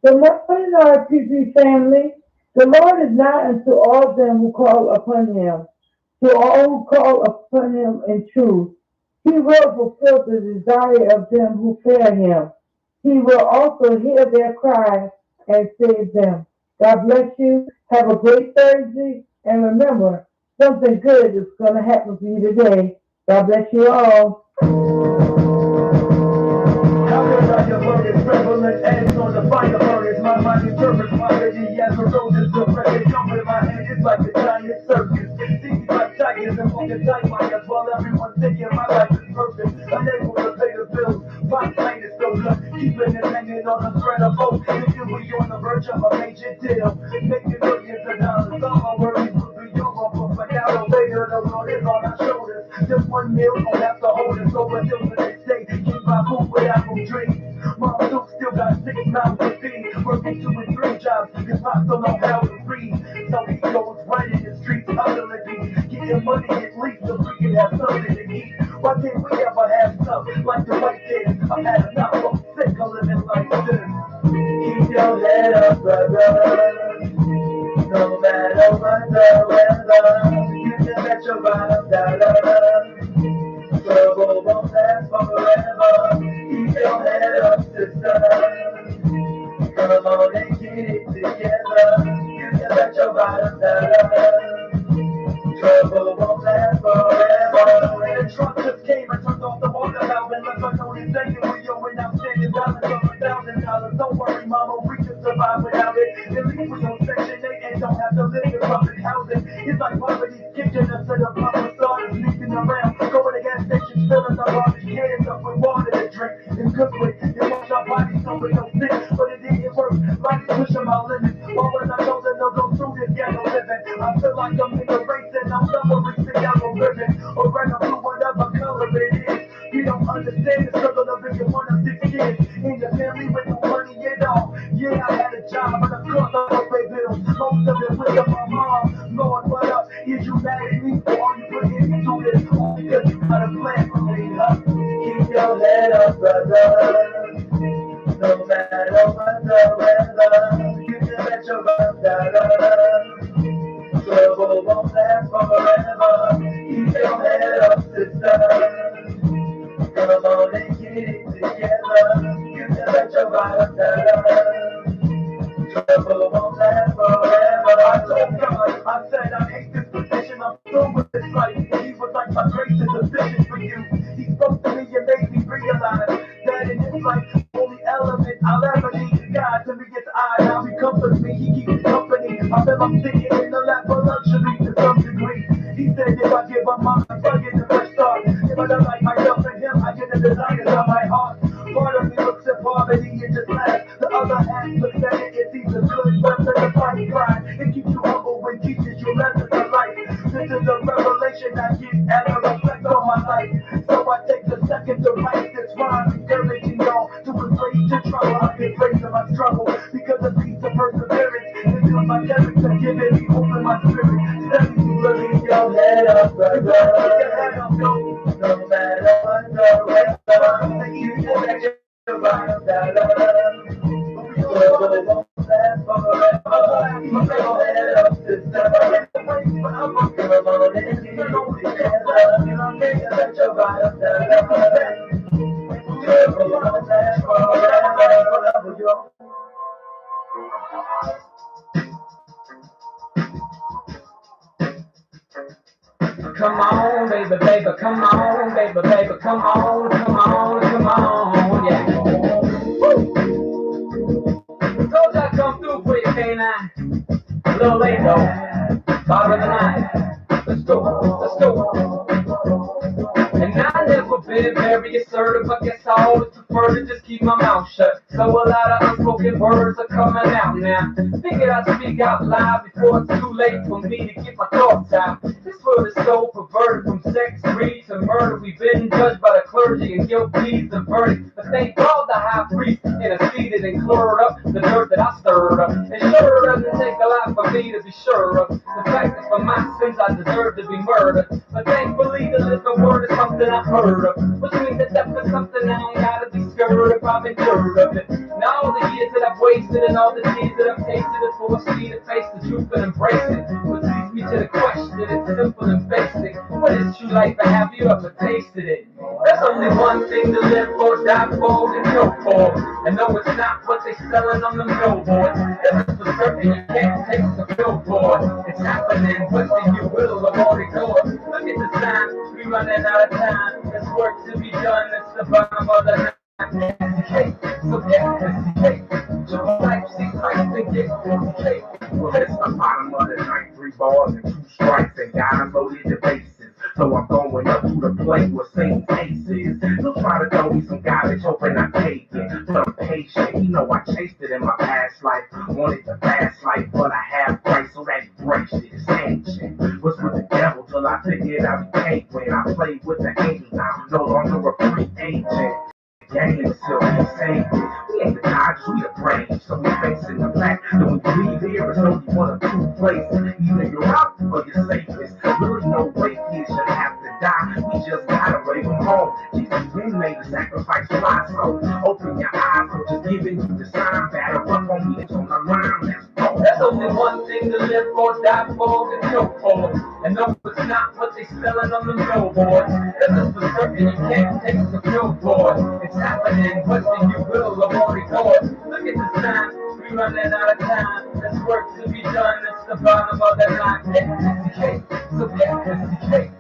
Good morning, RPP family. The Lord is nigh unto all them who call upon him, to all who call upon him in truth. He will fulfill the desire of them who fear him. He will also hear their cry and save them. God bless you. Have a great Thursday. And remember, something good is going to happen for you today. God bless you all. How could I avoid this prevalent eggs on the fire furnace? My mind interprets my lady as a roses. The pressure jump in my head, it's like a giant circus. These like tigers and walking tight wires while everyone's thinking my life is perfect. Unable to pay the bills, my plane is so good. Keeping it hanging on a thread of hope. Thinking we on the verge of a major deal. Making millions of dollars, all my worries will be over. But for now, later, the Lord is on our shoulders. Just one meal, don't have to hold us over till the next day. Keep my food without no dreams. My 6 mouths to feed, working 2 and 3 jobs, cause Pops don't know how to read. So he goes running the streets, hustling deep, getting money at least so we can have something to eat. Why can't we ever have stuff like the white kids? I've had enough, I'm sick of living like this. Keep your head up, brother. No matter what the weather, you can bet your bottom dollar. Trouble won't last forever. Keep your head up, sister. Come on and get it together. You can bet your bottom dollar. Trouble won't last forever. When the truck just came, I turned off the water valve and left my notice saying we owe an outstanding balance of $1,000. Don't worry, mama, we can survive without it. At least we on Section 8 and don't have to live in public housing. It's like poverty's kicking us to the public started sneaking around. Going to gas stations, filling our garbage cans up with water to drink and cook with. And wash our bodies so we don't stink, but it didn't work. Life's pushing my limits. Why was I chosen to go through this ghetto living? I feel like I'm in a race and I'm suffering, see I'm a ribbon. Or red or blue, whatever color it is. You don't understand the struggle of being one of 6 kids in the family with no money at all. Yeah, I had a job, but of course I don't pay bills. Most of it with my mom. Lord, what up? Is you mad at me? Or are you putting me through this? All because you got a plan for me, huh? Keep your head up, brother. No matter what the weather, you can bet your bottom dollar. Trouble won't last forever. Keep your head up, sister. Come on and get it together. You can bet your bottom dollar. Trouble won't last forever. I told God, I said I hate this position. I'm through with this life. He was like, my grace is sufficient for you. He spoke to me and made me realize that in this life, the only element I'll ever need is God. To me, it's I. Now he comforts me. He keeps me company. I feel I'm sitting in the lap of luxury to some degree. He said if I give up my life, I get the fresh start. If I don't like myself and him, I get the desires of my heart. Part of me looks at poverty and just laughs. The other half looks at it as either good weapon to fight pride. It keeps you humble and teaches you lessons of life. This is a revelation I get as I reflect on my life. So I take a second to write this rhyme, encouraging y'all to embrace your trouble. I can praise of my struggle because of peace and perseverance. This is my character, giving me hope in my spirit. Steady to believe your head up, brother. Your head up, no matter what the weather. You can bet your bottom dollar. Trouble won't last forever. Keep your head up, sister. Come on and get it together. You can bet your bottom dollar. Trouble won't last forever. Come on, baby, baby, come on, baby, baby, come on, come on, come on, yeah. Woo! Told you I'd come through for you, canine. A little late though, bottom of the night. Let's go, let's go. And I never been very assertive, I guess I always prefer to just keep my mouth shut. So a lot of unspoken words are coming out now. Figured I'd speak out loud before it's too late for me to get my thoughts out. This world is so perverted, from sex, greed to murder. We've been judged by the clergy and guilt pleads the verdict. But thank God the high priest interceded and cleared up the dirt that I stirred up. It sure doesn't take a lot for me to be sure of the fact that for my sins I deserve to be murdered. But thankfully the living word is something I've heard of, which means that death is something I don't gotta be scared if I've endured of it. And all the years that I've wasted and all the tears that I've tasted it forced me to face the truth and embrace it, which leads me to the question, it's simple and basic. What is true life and have you ever tasted it? There's only one thing to live for, die for, and kill for. And no, it's not what they selling on them billboards. This is for certain, you can't take the billboard. It's happening, whether you will or ignore. Look at the signs, we running out of time. There's work to be done, it's the bottom of the night. So get this, your life, see Christ and get this. Well, it's the bottom of the night, 3 balls and 2 strikes, and got unloaded the bases. So I'm going up to the plate with same aces. He'll try to throw me some garbage, hoping I take it. But I'm patient, you know I chased it in my past life. Wanted the fast life, but I have price, so that embraced it. It's ancient. Was with the devil till I figured out he can't win. I played with the angels now, no longer a free agent. Game is still insane. We ain't the Dodgers sweeter brain. So we facing the fact that when you leave here, it's only one of two places. Either you're out or you're safest. Really no way kids should have to die. We just gotta bring them home. Jesus been made a sacrifice for us. So open your eyes, I'm just giving you the sign. Batter up on me, it's on the line. Let's go. There's only one thing to live for, die for, and kill for. And no, it's not what they selling on the billboards. This is for certain, you can't take the pill for it. It's happening, but then you will avoid it. Look at the signs, we running out of time. There's work to be done, it's the bottom of the line. Get the cake, so get the cake.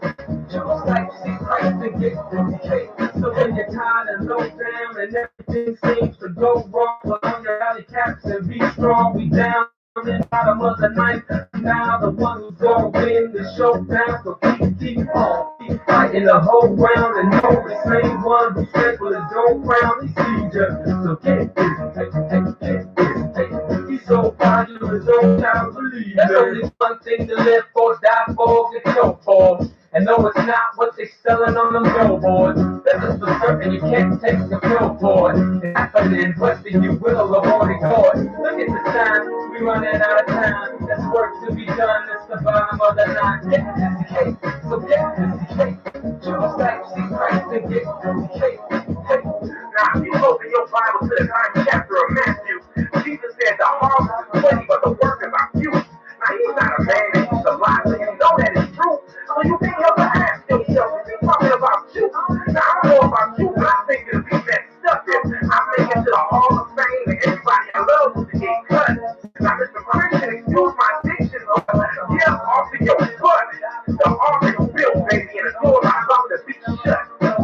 Just like see Christ and get the cake. So when you're tired and low down and everything seems to go wrong, put on your alley caps and be strong. We down in bottom of the ninth. Now the one who's gonna win the showdown. So keep on, keep fighting the whole round and know the same one who's faithful as gold crown. He sees you. So get this, get this. He's so fine, you his own child believe. There's only one thing to live for, die for, get killed for. And no, it's not what they selling on them billboards. This is for certain, you can't take the pill for it. It's happening, but then you will avoid it. Look at the signs, we running out of time. There's work to be done, it's the bottom of the line. Get this cake, so get this cake. Choose like see Christ and get this cake. Hey. Now, if you open your Bible to the 9th chapter of Matthew, Jesus said the harvest is plenty, but the workers are few. Now, he's not a man that used to lie, so you know that is true. So you can't help but ask yourself, is he talking about you? Now, I don't know about you, but I think it'll be messed up if I make it to the Hall of Fame and everybody I love will get cut. Now, Mr. Christian, excuse my diction, yeah, off to your butt. The ark is built, baby, and the door is about to be shut.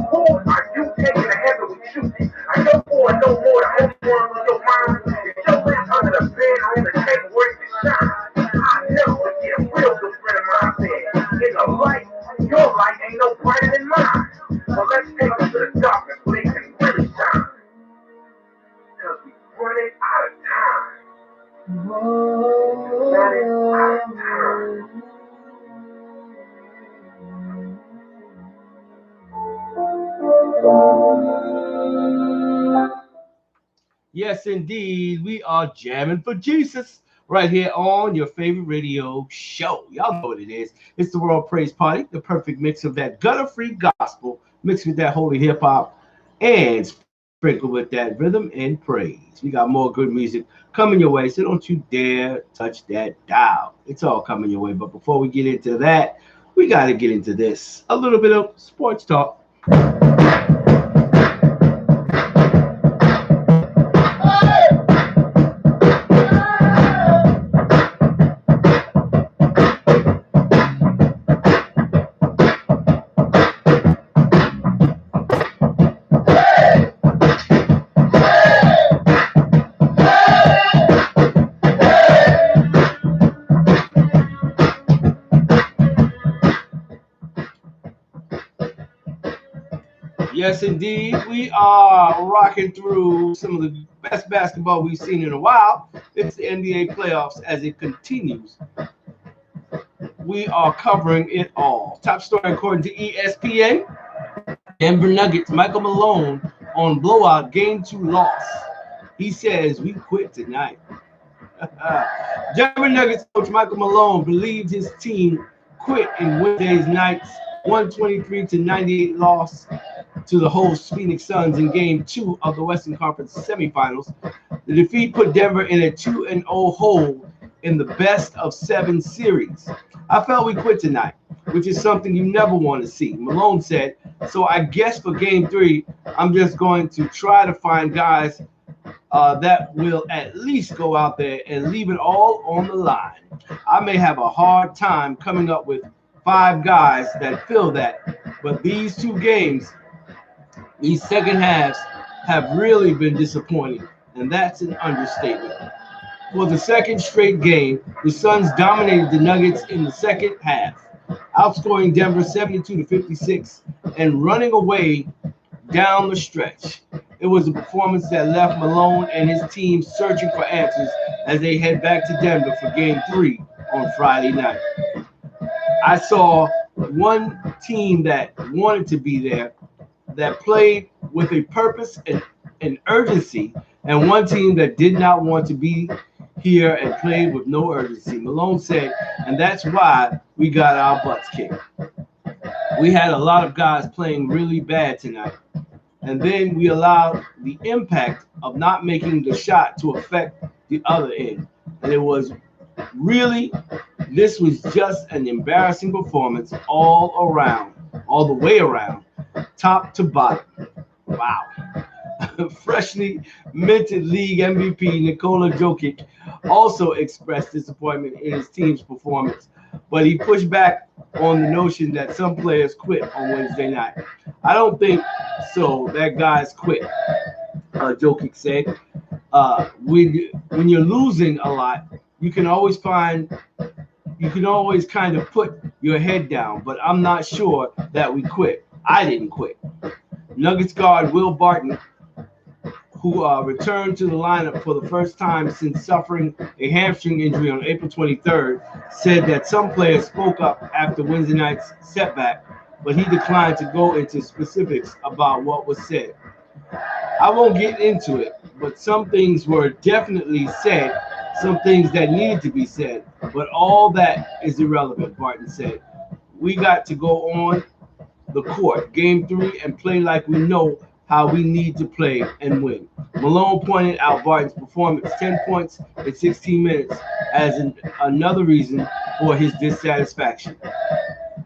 Who are you taking to heaven with you? I know more and no more the only one in your mind. If your lamp under the bed or on the table where it can shine, I never forget a real good friend of mine said, in the light, your light ain't no brighter than mine. So let's take them to the darkness where they can really shine. Because we're running out of time. Running out of time. Yes, indeed. We are jamming for Jesus right here on your favorite radio show. Y'all know what it is. It's the World Praise Party, the perfect mix of that gutter-free gospel mixed with that holy hip-hop and sprinkled with that rhythm and praise. We got more good music coming your way, so don't you dare touch that dial. It's all coming your way. But before we get into that, we got to get into this. A little bit of sports talk. Yes, indeed. We are rocking through some of the best basketball we've seen in a while. It's the NBA playoffs as it continues. We are covering it all. Top story according to ESPN. Denver Nuggets, Michael Malone on blowout game 2 loss. He says, we quit tonight. Denver Nuggets coach Michael Malone believes his team quit in Wednesday's night's 123-98 loss to the host Phoenix Suns in Game 2 of the Western Conference semifinals. The defeat put Denver in a 2-0 hole in the best-of-7 series. I felt we quit tonight, which is something you never want to see, Malone said. So I guess for Game 3, I'm just going to try to find guys that will at least go out there and leave it all on the line. I may have a hard time coming up with 5 guys that fill that, but these 2 games, these second halves have really been disappointing, and that's an understatement. For the second straight game, the Suns dominated the Nuggets in the second half, outscoring Denver 72-56 and running away down the stretch. It was a performance that left Malone and his team searching for answers as they head back to Denver for Game 3 on Friday night. I saw one team that wanted to be there, that played with a purpose and urgency and one team that did not want to be here and played with no urgency. Malone said, and that's why we got our butts kicked. We had a lot of guys playing really bad tonight, and then we allowed the impact of not making the shot to affect the other end. And it was really, this was just an embarrassing performance all around, all the way around, top to bottom. Wow. Freshly minted league MVP Nikola Jokic also expressed disappointment in his team's performance, but he pushed back on the notion that some players quit on Wednesday night. I don't think so. That guy's quit, Jokic said. When you're losing a lot, you can always kind of put your head down, but I'm not sure that we quit. I didn't quit. Nuggets guard Will Barton, who returned to the lineup for the first time since suffering a hamstring injury on April 23rd, said that some players spoke up after Wednesday night's setback, but he declined to go into specifics about what was said. I won't get into it, but some things were definitely said, some things that needed to be said, but all that is irrelevant, Barton said. We got to go on the court, game 3, and play like we know how we need to play and win. Malone pointed out Barton's performance, 10 points in 16 minutes, as another reason for his dissatisfaction.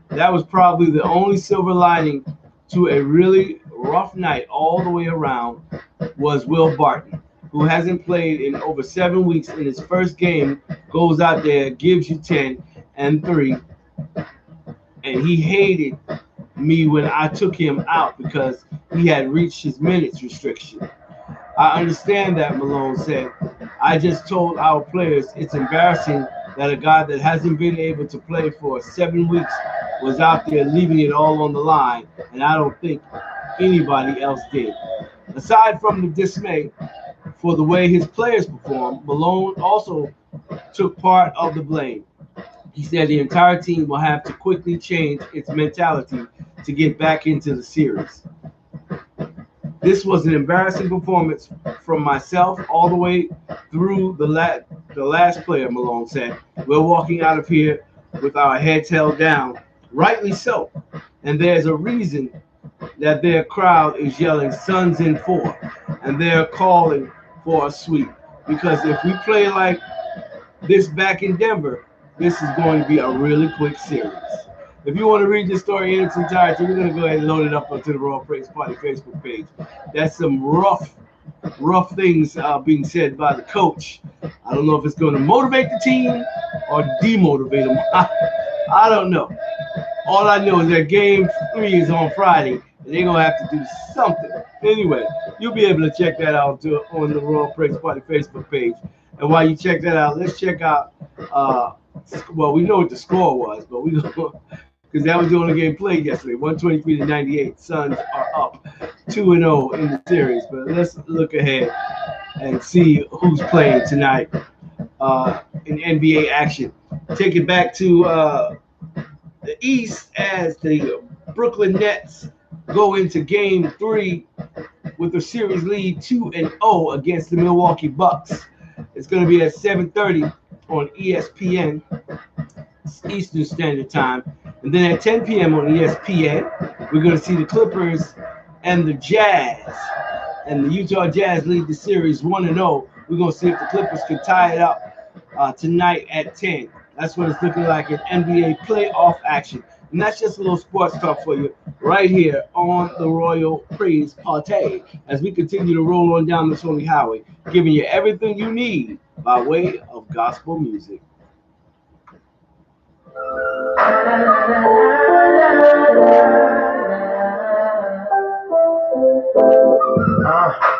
That was probably the only silver lining to a really rough night all the way around was Will Barton, who hasn't played in over 7 weeks. In his first game, goes out there, gives you 10 and 3, and he hated me when I took him out because he had reached his minutes restriction. I understand that, Malone said. I just told our players it's embarrassing that a guy that hasn't been able to play for 7 weeks was out there leaving it all on the line, and I don't think anybody else did. Aside from the dismay for the way his players performed, Malone also took part of the blame. He said the entire team will have to quickly change its mentality to get back into the series. This was an embarrassing performance from myself all the way through the last player, Malone said. We're walking out of here with our heads held down, rightly so. And there's a reason that their crowd is yelling Suns in 4, and they're calling for a sweep. Because if we play like this back in Denver, this is going to be a really quick series. If you want to read this story in its entirety, we're going to go ahead and load it up onto the Royal Praise Party Facebook page. That's some rough things being said by the coach. I don't know if it's going to motivate the team or demotivate them. I don't know. All I know is that game 3 is on Friday, and they're going to have to do something. Anyway, you'll be able to check that out on the Royal Praise Party Facebook page. And while you check that out, let's check out, well, we know what the score was, but we go because that was the only game played yesterday, 123-98. Suns are up 2-0 in the series. But let's look ahead and see who's playing tonight in NBA action. Take it back to the East as the Brooklyn Nets go into Game 3 with a series lead 2-0 against the Milwaukee Bucks. It's going to be at 7:30 on ESPN Eastern Standard Time. And then at 10 p.m. on ESPN, we're going to see the Clippers and the Jazz. And the Utah Jazz lead the series 1-0. We're going to see if the Clippers can tie it up tonight at 10. That's what it's looking like in NBA playoff action. And that's just a little sports talk for you right here on the Royal Praise Party as we continue to roll on down this holy highway, giving you everything you need by way of gospel music.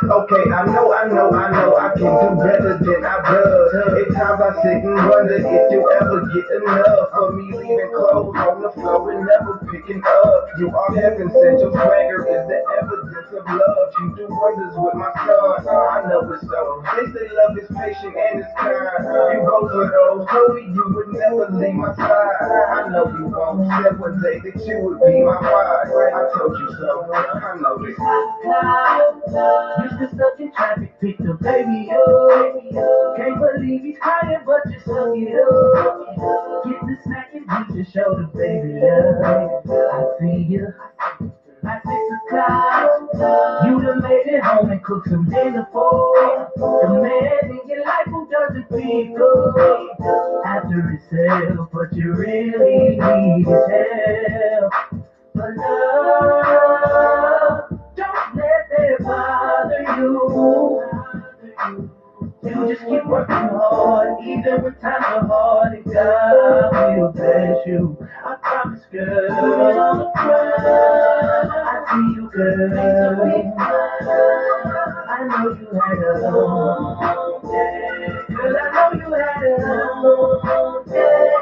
Okay, I know, I can do better than I've done. At times I sit and wonder if you ever get enough of me leaving clothes on the floor and never picking up. You are heaven sent, your swagger is the evidence of love. You do wonders with my son, I know it's so. They say love is patient and it's kind. You both of those told me you would never leave my side. I know you won't. said one day that you would be my wife. I told you so. I know this. Used to stuck in traffic, picked the baby up. Can't believe he's crying, but you suck it up. Get the snack and beat to show the baby love. I see you. At 6 o'clock, you done made it home and cooked some dinner for the man in your life who doesn't pick up after himself, but you really need his help. But love, don't let that bother you. You just keep working hard, even when times are hard, and God will bless you. I promise, girl. I see you, girl. I know you had a long day. Girl, I know you had a long day.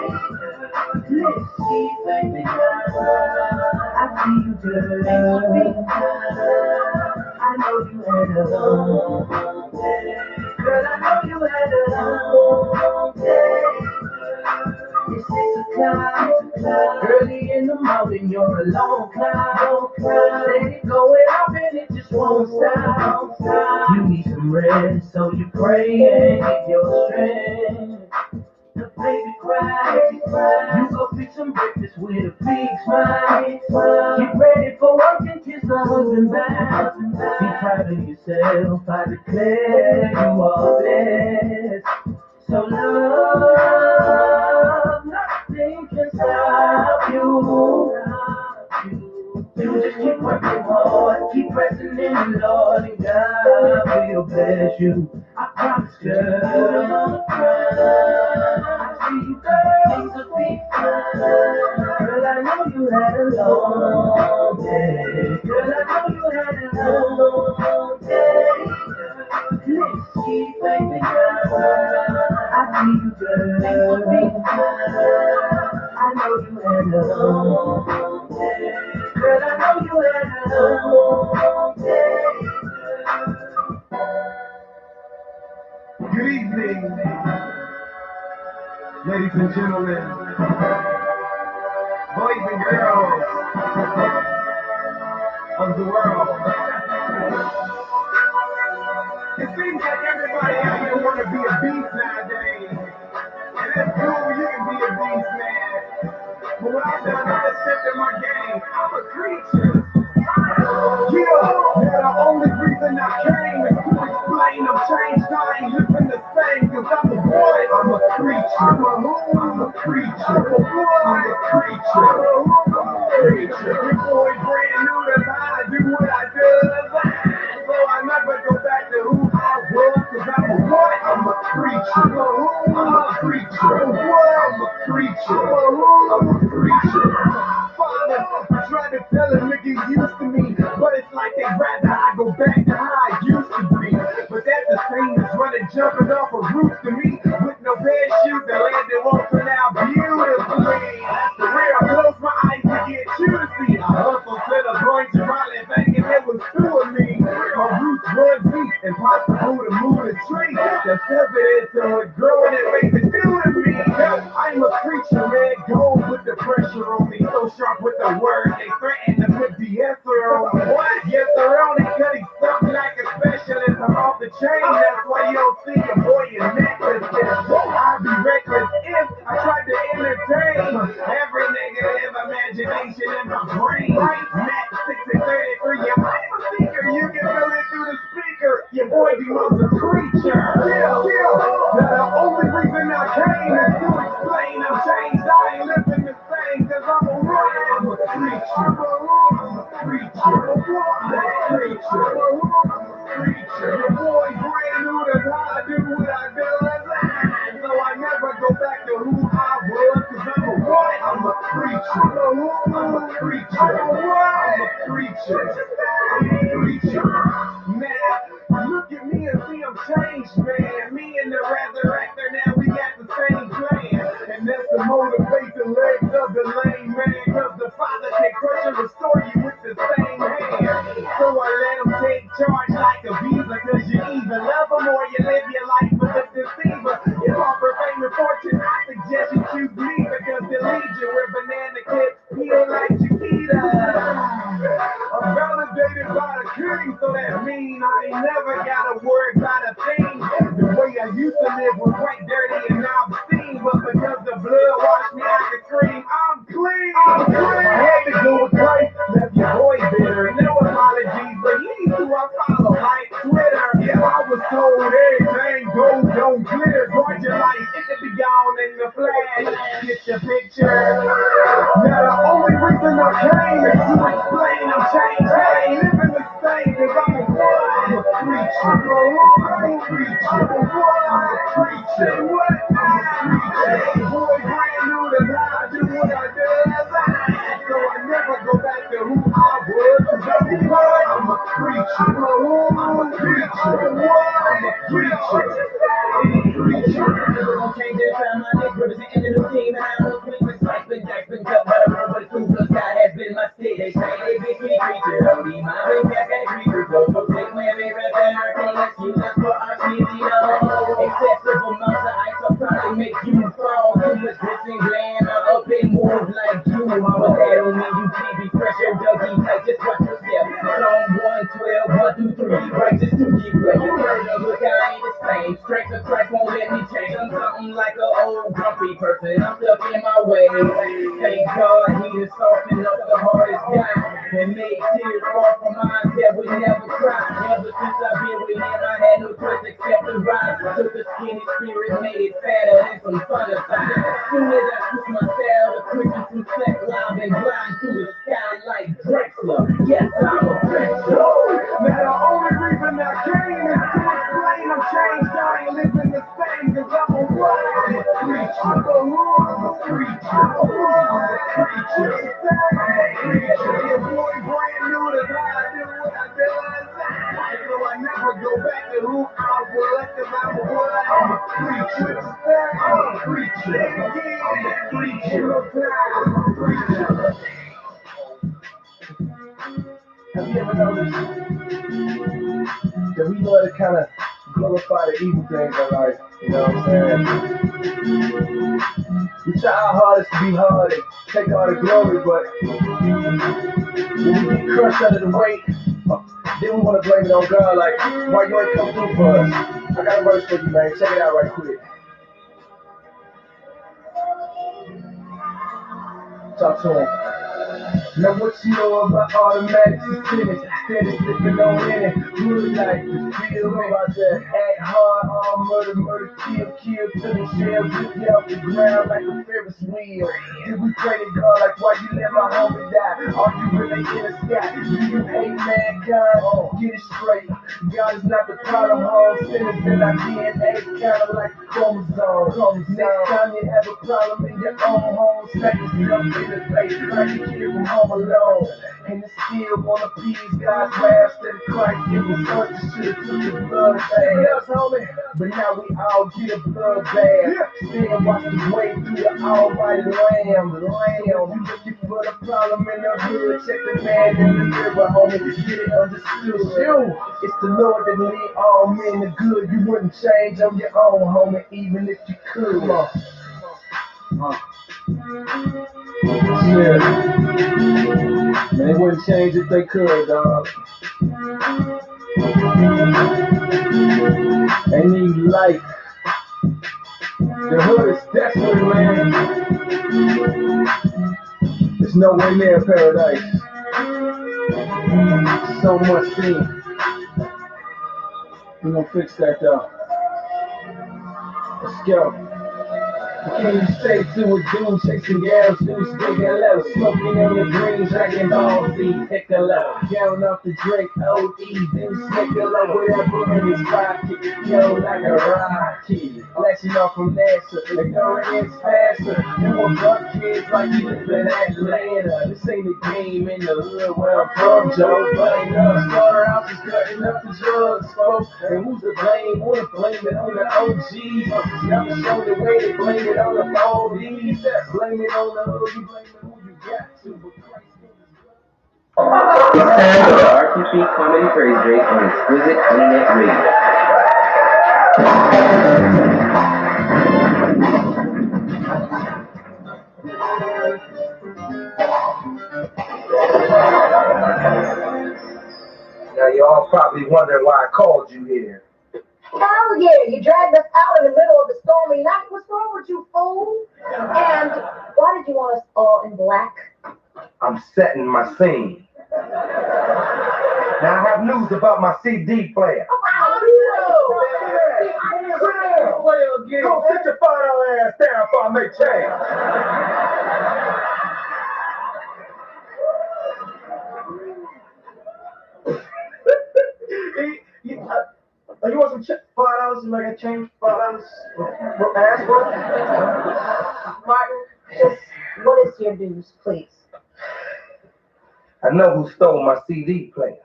Let's see, baby, I see you, girl. I know you had a long day. Girl, I know you had a long day. It's 6 o'clock, early in the morning, you're a long cloud. Steady going up and it just won't stop. You need some rest, so you pray and get your strength. The baby cries, you go fix some breakfast with a big smile. Get ready for work and kiss the husband back. Be proud of yourself, I declare you are blessed. So love, nothing can stop you. You just keep working hard, keep pressing in the Lord, and God will bless you. I promise, girl. I see you, girl. Things will be fine. Girl, I know you had a long day. Girl, I know you had a long day. Let's keep baby, girl. I see you, girl. Things will be fine. I know you had a long day. Girl, I know you had a long day. Good evening, ladies and gentlemen, boys and girls of the world. It seems like everybody out here want to be a beast nowadays. And that's cool, you can be a beast, man. But what I've done, I just shifted my game. I'm a creature. Yeah, they're the only reason I came is to explain I'm changed. I ain't living the same, cause I'm a boy. I'm a creature. I'm a creature. I'm a creature. I'm a creature. Your boy brand new to how I do what I do. So I never go back to who I was, cause I'm a boy. I'm a creature. I'm a creature. I'm a creature. I'm a creature. Father, I tried to tell a nigga used to me, but it's like they rather I go back to how I used to be. But that's the same as running, jumping off a roof to me. With no bad shoes, the landing won't turn out beautifully. For real, I close my eyes to get you to see. I hustle to the point to probably thinking it was two of me. My roots run deep and possible to move the tree. That's evidence of it growing and makes it do to me. I'm a creature, man, go with the pressure on me. So sharp with the word, they threaten to put the answer on me. What? Yes, they're on it, cause he's something like a specialist. I'm off the chain, that's why you don't see a boy in necklaces. I'd be reckless if I tried to entertain every negative imagination in my brain. Max 6 and 33, yeah, I'm a seeker. You can feel it through the speaker. Your boy becomes a creature. Yeah. Now the only reason I came is to explain I'm changed. I ain't living the same, cause I'm a rock. I'm a creature. I'm a creature. I'm a creature. I'm a creature. Your boy brand new to how I do what I do. So I never go back to who I was, cause I'm a what? I'm a creature. I'm a creature. I'm a creature. I'm a creature. Now, look at me and see I'm changed, man. Me and the resurrector, now we got the same plan. And that's to motivate the legs of the lame man. Cause the Father can crush and restore you with the same hand. So I let him take charge like a beaver. Cause you either love him or you live your life with a deceiver. You offer fame and fortune, I suggest you choose me. Because they lead you where banana clips live was quite dirty and obscene, but because the blood washed me out the cream, I'm clean. I had to go with Christ, left your boy bitter. No apologies, but he's who I follow like Twitter. Yeah, I was told everything gold don't glitter. Guard your life, it could be gone in the flash. Get the picture. Now the only reason I came is to explain I'm changed. I ain't living the same cause I'm a what? I'm a preacher. I'm a preacher. I'm a preacher. What? I'm a preacher. Boy, brand new to how I do what I do. So I never go back to who I was. Cause I'm a what? I'm a preacher. I'm a who? I'm a preacher. What? I'm a preacher. I'm a preacher. Okay, this time my neck representing the new team, and I don't sleep with Spike and Jackson, cut by the road, but the food God has been my stick. They say they big sweet creature, don't need my big cat creature. Go take my every rep and everything that's you, that's for our cheesy no. Excessive amounts of ice will probably make you fall to a distant gland or up and move like you. But that don't mean you can't be fresh or duggy tight, just watch yourself. Psalm 112, 1 through 3, righteous to keep right. You heard of look, I ain't the same. Strength of Christ won't let me change. I'm something like an old grumpy person. I'm stuck in my way. Thank God he is softening up the hardest guy and made tears fall from mine that would never cry. Ever since I've been with him, I had no choice except to rise. Took a skinny spirit, made it fatter than some thunder sign. Soon as I switched my style, the crickets from set live and blind through the sky like Drexler. Yes, I'm a Drexler. Now the only reason I came is to explain I'm changed. I ain't living the same cause I'm a what? I'm a preacher. I'm a who? I'm a preacher. I'm a who? I'm a preacher. I'm a preacher. Your boy brand new to how I do what I do. So I never go back to who I was cause I'm a what? I'm a preacher. I'm a preacher. I'm a preacher. I'm a preacher. Have you ever noticed that we love to kind of glorify the evil things in life? You know what I'm saying? We try our hardest to be hard and take all the glory, but when we get crushed under the weight, then we want to blame it on God, like, why you ain't come through for us? I got a verse for you, man. Check it out right quick. Talk to him. Now what you know about automatic suspenders? Steady slipping on in it. Good like you feel about that. Act hard, all murder, kill till the shells rip you off the ground like a Ferris wheel. Did we pray to God like why you let my homie die? Are you really in the sky? Do you hate mankind? Get it straight. God is not the problem, home sinners in our DNA, kinda like a chromosome. Next time you have a problem in your own home, smack yourself in the face like a kid from Home Alone. And it's still wanna please God's wrath instead of Christ. It was us that should've took the blood bath. But now we all get a blood bath. Still watch the way through the almighty lamb. You looking for the problem in the hood, check the man in the mirror, homie. Get it understood. It's the Lord that lead all men to good. You wouldn't change on your own, homie, even if you could. Yeah. Man, they wouldn't change if they could, dog. They need life. The hood is desperate, man. There's no way near paradise. So much sin. We're gonna fix that, though. Let's go. Can you stay to a doom, chasing gals, loose, digging low, smoking on the green, drinking ball seeds, piccolo, down off the drink, OE, deuce, piccolo, whatever in his pocket, yo, like a rocket, flashing off from NASA, ignoring it's faster, you want buck kids like you live in Atlanta, this ain't a game in the hood where I'm from, Joe, but ain't no slaughterhouses cutting up the drugs, folks, and who's to blame, wanna blame it on the OGs, never show the way they blame it on the police, blame it on the hood, you blame it who you got to, It's time for the RPP Comedy Praise Break on Exquisite Internet Radio. Now y'all probably wondering why I called you here. Oh yeah, you dragged us out out in the middle of a stormy night. What's wrong with you, fool? And why did you want us all in black? I'm setting my scene. Now I have news about my CD player. Go sit your $5 ass down before I make change. You want some $5 to make a change? $5 ass, bro? Martin, what is your dues, please? I know who stole my CD player.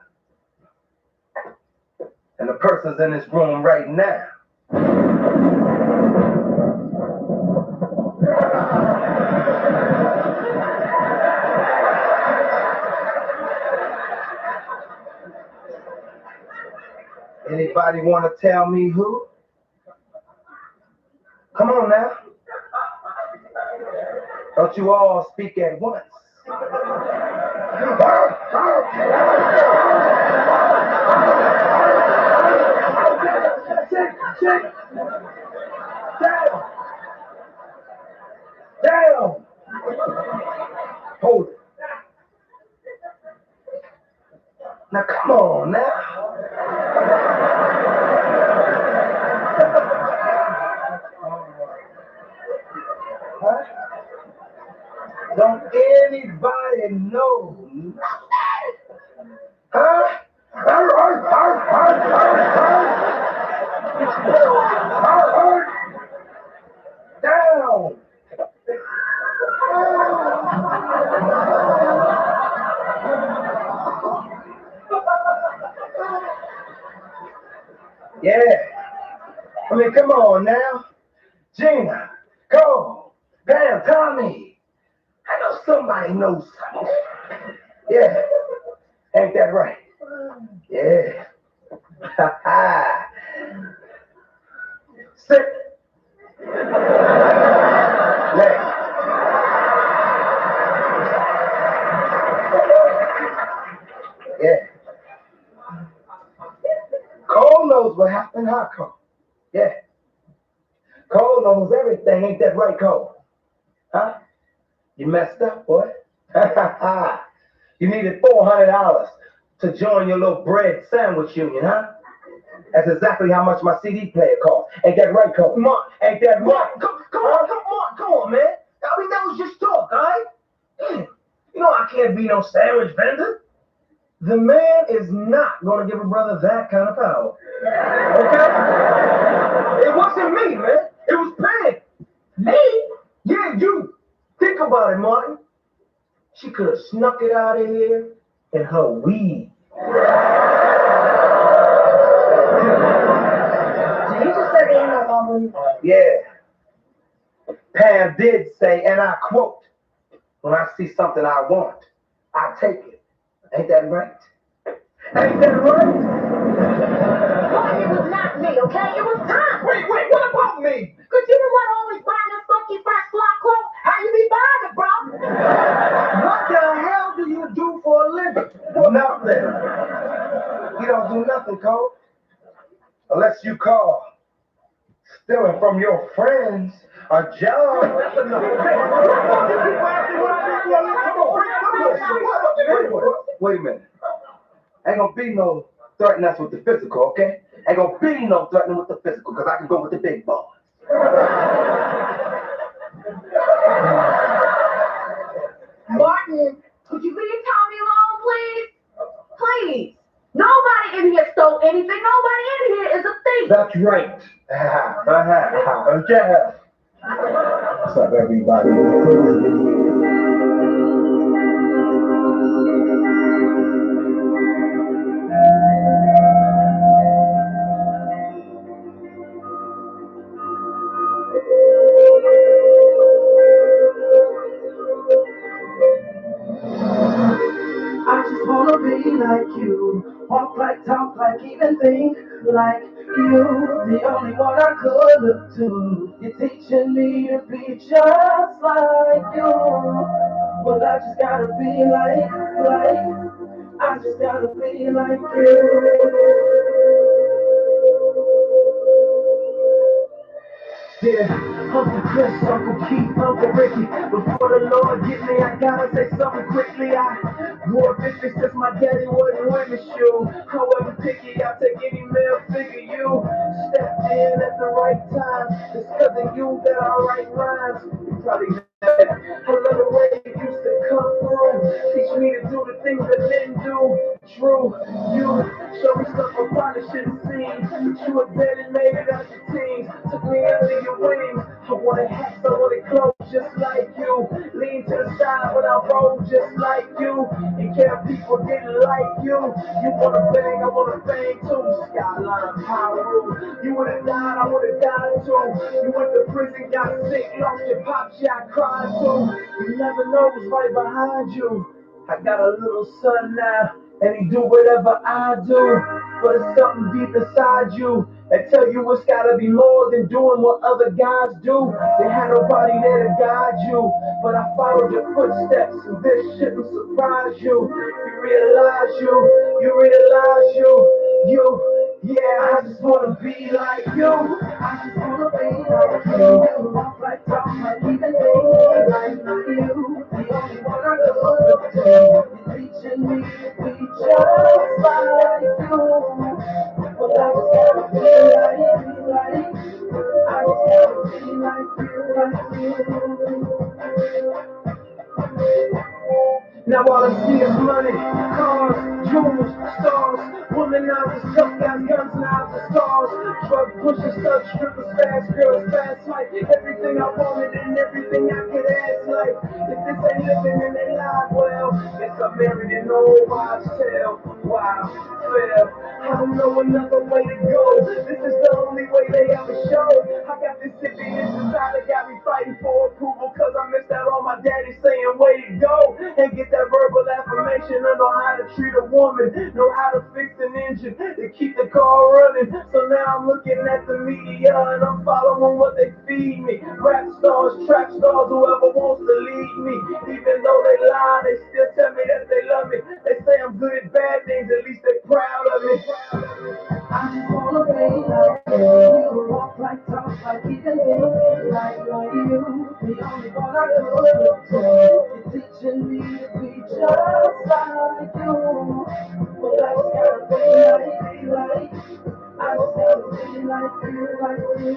And the person's in this room right now. Anybody want to tell me who? Come on now. Don't you all speak at once. Check. Down. Hold it. Now come on now. Huh? Don't anybody know nothing? Huh? Down. Yeah. I mean, come on now. Gina, Cole, Pam, Tommy. I know somebody knows something. Yeah. Ain't that right? Yeah. Ha ha. Sit. Lay. Yeah. Cole knows what happened, huh, Cole? Yeah. Cole knows everything, ain't that right, Cole? Huh? You messed up, boy. You needed $400 to join your little bread sandwich union, huh? That's exactly how much my CD player cost. Ain't that right, Cole? Come on, ain't that right? Come on, man. I mean, that was just talk, all right? You know I can't be no sandwich vendor. The man is not going to give a brother that kind of power. Okay? It wasn't me, man. It was Pam. Me? Yeah, you. Think about it, Martin. She could have snuck it out of here in her weed. Did you just say the end of all? Yeah. Pam did say, and I quote, when I see something I want, I take it. Ain't that right? Ain't that right? Martin, it was not me, okay? It was Tom. Wait, what about me? Cause you the one always buying that funky fresh fly clothes. How you be buying it, bro? What the hell do you do for a living? Nothing. You don't do nothing, Cole. Unless you call stealing from your friends a job. Wait a minute. Ain't gonna be no threatening us with the physical, okay? Ain't gonna be no threatening with the physical, because I can go with the big boys. Martin, could you leave Tommy alone, please? Please. Nobody in here stole anything. Nobody in here is a thief. That's right. Okay. What's up, everybody? I just wanna be like you, walk like, talk like, even think like you. The only one I could look to. You're teaching me to be just like you. Well, I just gotta be like, I just gotta be like you. Yeah, Uncle Chris, Uncle Keith, Uncle Ricky. Before the Lord get me, I gotta say something quickly. I grew up 50 since my daddy wasn't with me, shoe. However picky, I take any male figure. You stepped in at the right time. It's cause of you that I write rhymes. You probably know that. I love the way you used to come through. Teach me to do the things I didn't do. True, you show me stuff I probably shouldn't seen. But you were dead and made it out your teens. Took me under your wings. I wanted hats, I wanted clothes just like you. Lean to the side, but I roll just like you. And care people didn't like you. You wanna bang, I wanna bang too. Skyline power rule. You would've died, I would've died too. You went to prison, got sick, lost your pop, I cried too. You never know what's right behind you. I got a little son now, and he do whatever I do. But it's something deep inside you that tell you it's gotta be more than doing what other guys do. They had nobody there to guide you, but I followed your footsteps, and this shouldn't surprise you. You realize you. Yeah, I just wanna be like you. I just wanna be like you. Walk like, talk like, even think like you. The only one I know to. You're teaching me to be just like you. Well, I just gotta be like, I just gotta be like you. Now all I see is money, cars, jewels, stars, womanizers, tough guys, guns, knives, and scars, drug pushers, thugs, strippers, fast girls, fast life, everything I wanted and everything I could ask like. If this ain't living in their life, well, guess I'm married and old wives' tale. Wow, fail. I don't know another way to go. This is the only way they ever show. I got this hippie inside that got me fighting for approval, cause I missed out on my daddy saying way to go. And get that verbal affirmation. I know how to treat a woman, know how to fix an engine to keep the car running. So now I'm looking at the media and I'm following what they feed me. Rap stars, trap stars, whoever wants to lead me. Even though they lie, they still tell me that they love me. They say I'm good at bad things, at least they're proud of me. I just wanna be like you, walk like, talk like, even think like you. The only one I know to. You're teaching me to be just like you. Well, I just gotta be like, I just gotta be like you.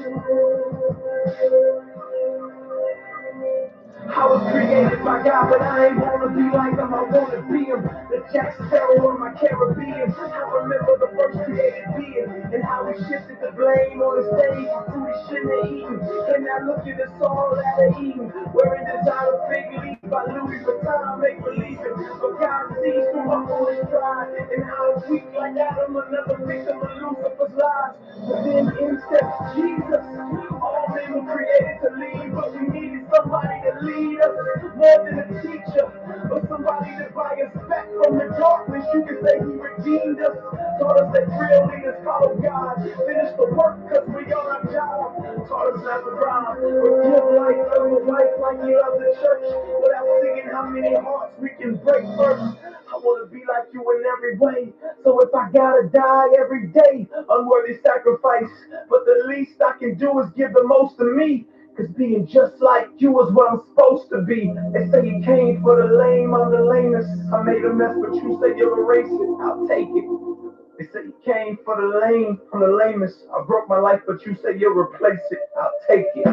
I was created by God, but I ain't wanna be like him, I wanna be him. The Jack Sparrow on my Caribbean. I remember the first created being and how he shifted the blame on the stage for food he shouldn't have eaten. And now look at us all out of Eden, wearing designer fig leaf by Louis Vuitton, make believe it. But God sees through my foolish pride, and how it's weak like Adam, another victim of Lucifer's lies. But then in steps Jesus. All men were created to lead, but we needed somebody to lead us, more than a teacher, but somebody to buy us back from the darkness. You can say he redeemed us, taught us that real leaders follow God, finish the work because we on our job, taught us not to rob, but give life, love a wife like you love the church, without seeing how many hearts we can break first. I want to be like you in every way, so if I gotta die every day, unworthy sacrifice, but the least I can do is give the most to me. Cause being just like you is what I'm supposed to be. They say you came for the lame, I'm the lamest. I made a mess, but you say you'll erase it, I'll take it. They say you came for the lame, I'm the lamest. I broke my life, but you say you'll replace it, I'll take it.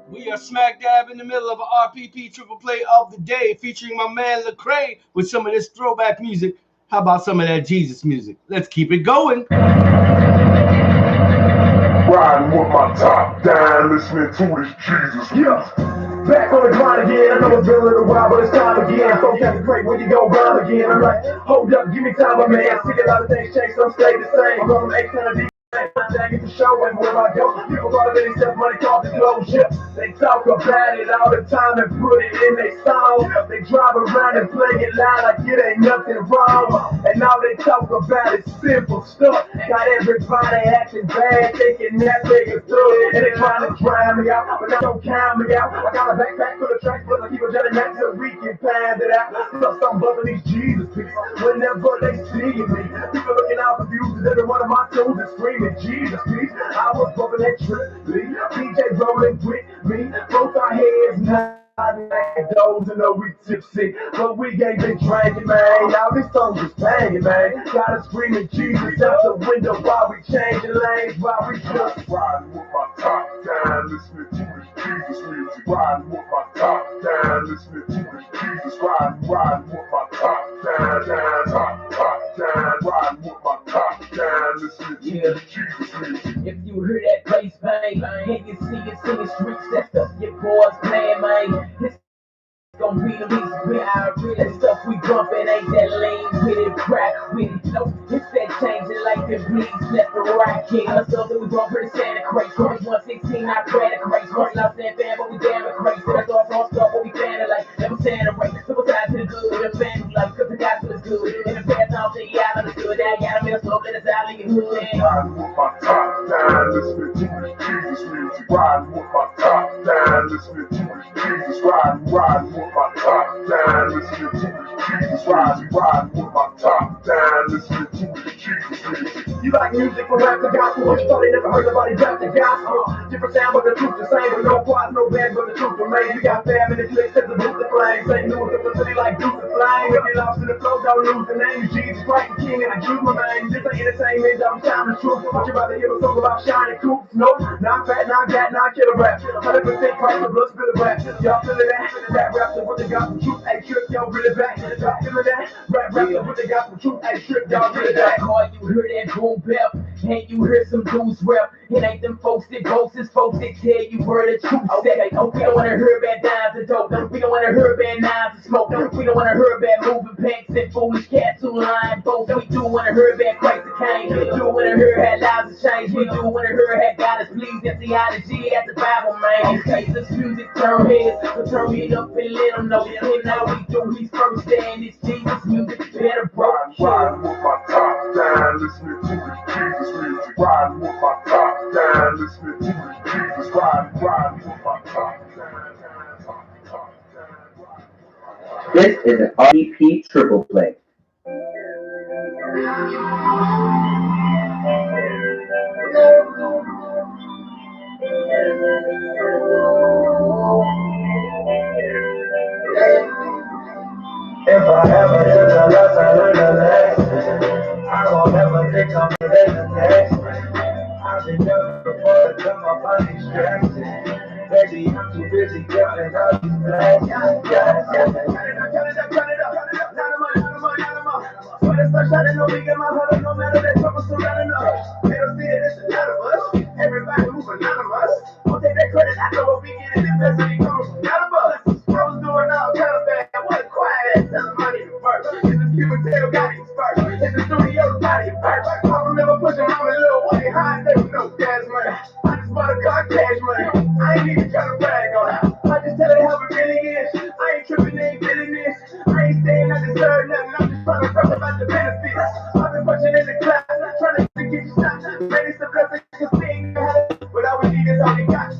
We are smack dab in the middle of an RPP triple play of the day featuring my man Lecrae with some of this throwback music. How about some of that Jesus music? Let's keep it going. Riding with my top down, listening to this Jesus music. Back on the grind again, I know it's been a little while, but it's time again. Folks have to great when you go rhyme again. I'm like, hold up, give me time, my man. I see a lot of things change, some stay the same. I'm going from 8 to Get the show and where I go. People call it themselves money called closure. They talk about it all the time and put it in their song. They drive around and play it loud like it ain't nothing wrong. And all they talk about is simple stuff. Got everybody acting bad, thinking that they can do it. And they trying to drown me out, but that don't count me out. I got a backpack full of tracks, but I keep on jelly that till we can pound it out. Plus I'm buzzing these Jesus beats whenever they see me. People looking out for views, every one of my tunes is screaming Jesus beats. I was bumping that trip, DJ rolling with me. Both our heads now. Like those and know we tipsy, but we ain't been drinking, man. Now this song is banging, man. Got us screaming Jesus out the window while we changing lanes, while we just riding with my top down, listening to this Jesus music. Riding with my top down, listening to this Jesus. Riding with my top down, top down. Riding with my top down, listening to this Jesus music. If you hear that bass bang, and you see us in the streets, that's the your boys playing, man. It's gonna be the beats, we out real that stuff we bumpin', ain't that lean with it, crack with it. No, it's that changing like the bleeds left to right. King of stuff that we bump pretty Santa crate. 2116, I pray the crates. Running out stand fan, but we damn it crazy. That's all stuff, but we fanning like never stand a race. Simple side to the good, and family like, cause the gospel is good. In the past, I don't think y'all understood that. Y'all done messed up, let us out in your hood. Riding with my top down, listening to this Jesus music. Riding with my top down, listening to this Jesus. Riding with my top down, listening to this Jesus. Riding with my top down, listening to this Jesus music. You like music from rap to gospel, but you thought they never heard nobody rap the gospel. Different sound, but the truth the same. With no choirs, no band, but the truth remains. We got family clicks at the boot the flames. St. Louis, the city like Deuce and Flame. If you lost in the flow, don't lose the name. Jesus Christ, the King, and the Jews remain. This ain't entertainment, don't time the truth. But you about to hear a song about shining coops? Nope, not fat, not gat, not killer rap. 100% Christ, the blood spill rap. Y'all feeling that? Rap raps and what they got from truth. Hey, trip, y'all really back. Y'all feeling that? Rap raps and what they got from truth. Hey, trip, y'all really back. You hear that boom bap, and you hear some dudes rap. It ain't them folks that boast, it's folks that tell you where the truth set. We don't wanna hear about dimes and dope. We don't wanna hear about knives and smoke. We don't wanna hear about moving pants and foolish cats who lying both. We do wanna hear about Christ the King. We do wanna hear how lives have changed. We do wanna hear how God is pleased. That's theology, that's the Bible, man. Jesus music turn heads, so turn it up and let them know. And now we do his first stand. It's Jesus music, better bro. Riding with my top down, listening to this Jesus music. Riding with my top down, listening to this Jesus. Riding with my top down. This is an RPP triple play. If I ever took a loss, I learned a lesson. I won't ever think I'm better than next. I've been young before to come up on these stresses. Baby, I'm too busy counting all these blessings. Shining on me, get my heart up, no matter that trouble surrounding us. They don't see that it's a lot of us. Everybody move anonymous. Don't take that credit, I know what we get in this message comes from none of us. I was doing all kind of bad. I wasn't quiet, telling money to first. It's the people tell got it first. It's the studio got it first. I remember pushing on a little way high, there was no gas money. I just bought a car, cash money. I ain't even trying to brag on it. I just tell it how it really is. I ain't tripping, they ain't feeling this. I ain't saying I deserve nothing. I'm just trying to talk about the benefits. I've been pushing in the class, trying to get you shot. Maybe some blessings can sing, but all we need is all we got.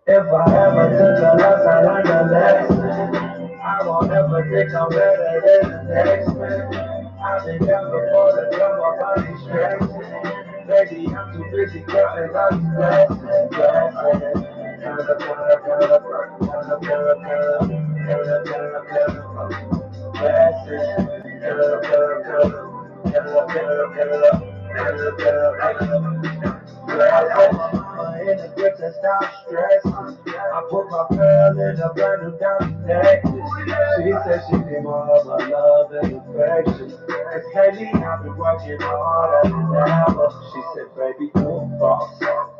If I ever took a loss, I learned a lesson. I won't ever think I'm better than the next man. I've been young before the come up on these stresses. Baby, I'm too busy counting all these blessings. In the grip to stop stress. I put my pearl in a brand new diamond necklace. She said she need more of my love and affection. Cause lately I've been working harder than ever. She said, baby, you a boss.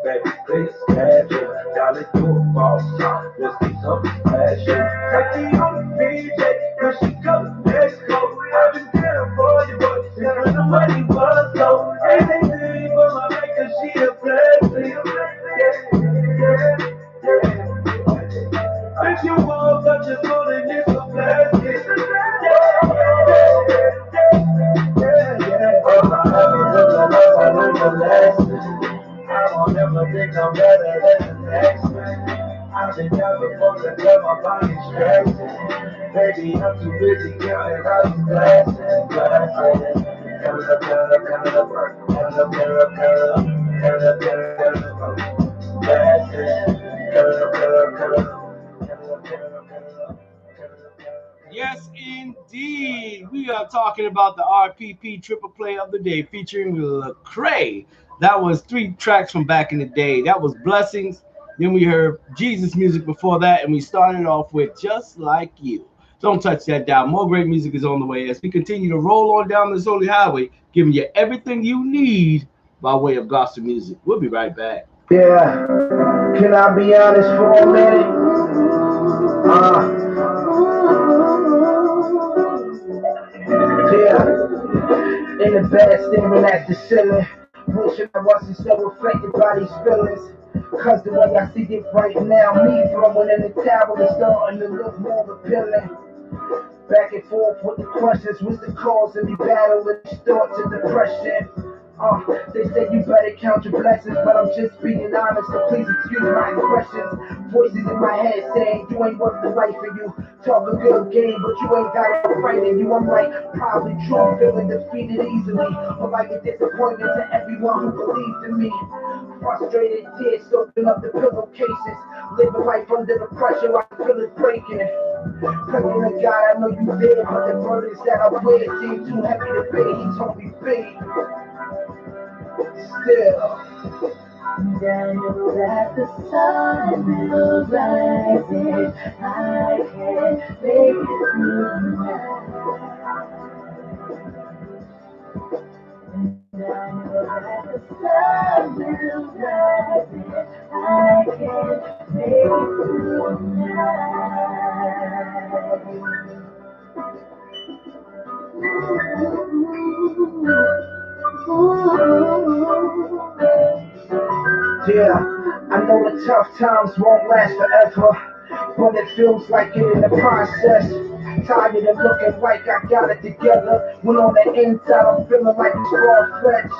Baby, please schedule. Darling, you a boss. Let's get some passion. Take me on the PJ, cause she goes next coast. I've been there for you, but since when the money was low. Anything for my make, cause she I'm distracted. Baby, I'm too busy counting all these blessings. Count up, count up, count up, count up, count up, count up, count up, count up, count up, blessings. Count up, count up, count up, count up, count up, count up. Yes, indeed. We are talking about the RPP triple play of the day featuring Lecrae. That was 3 tracks from back in the day. That was Blessings. Then we heard Jesus music before that, and we started off with Just Like You. Don't touch that dial. More great music is on the way as we continue to roll on down this holy highway, giving you everything you need by way of gospel music. We'll be right back. Yeah, can I be honest for a minute? Yeah, in the bed staring at the ceiling, wishing I wasn't so affected by these feelings. Cause the way I see it right now, me throwing in the towel is starting to look more appealing. Back and forth with the questions, what's the cause of me battling these thoughts and depression? They say you better count your blessings, but I'm just being honest, so please excuse my expressions. Voices in my head saying you ain't worth the life for you. Talk a good game, but you ain't got it right in you. I'm like, probably true, feeling defeated easily, or like a disappointment to everyone who believed in me. Frustrated tears soaking up the pillowcases, living life under the pressure, I feel it breaking. Praying to God, I know you there, but the burdens that I wear seem too heavy to bear. He told me, be still. And I know that the sun will rise if I can make it through the night. And I know that the sun will rise if I can make it through the night. Yeah, I know the tough times won't last forever, but it feels like it in the process. Tired of looking like I got it together, when on the inside I'm feeling like it's far-fetched.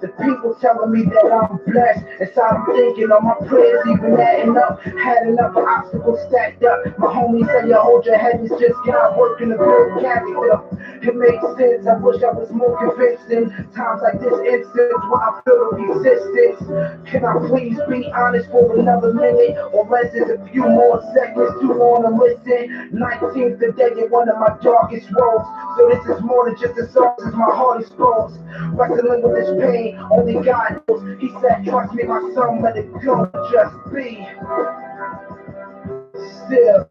The people telling me that I'm blessed, inside I'm thinking on my prayers even adding up. Had enough obstacles stacked up. My homies say you hold your head, it's just God working to build character. It makes sense, I wish I was more convincing. Times like this instance when I feel the resistance. Can I please be honest for another minute? Or less is a few more seconds too long to listen. 19th the day in one of my darkest woes. So this is more than just a song, this is my heart exposed. Wrestling with this pain, only God knows. He said, trust me, my son, let it go, just be still.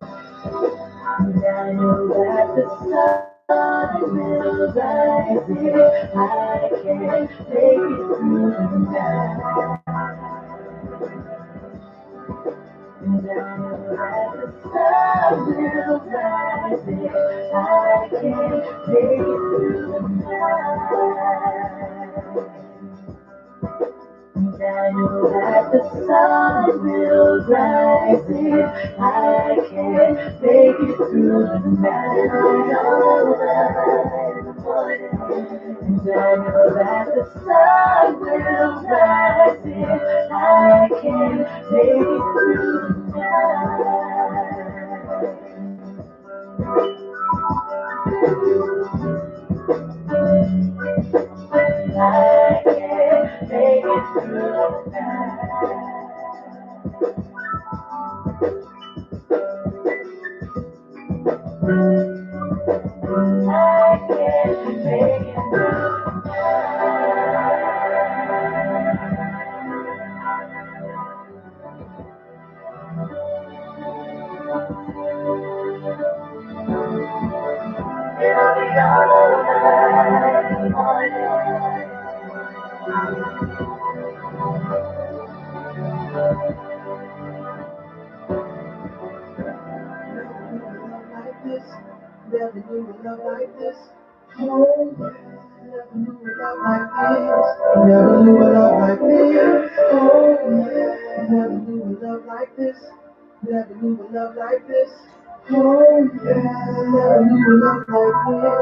And I know that the sun will rise if I can make it through the night. And I know that the sun will rise if I can make it through the night. And I know that the sun will rise if I can make it through the night. And I know that the sun will rise if I can make it through the night. I can make it through the night. I can make it through the night. It'll be alright in the morning. Never knew a love like this. Oh, never knew a love like this. Never knew a love like this. Oh, never knew a love like this. Never knew a love like this. Oh, never knew a love like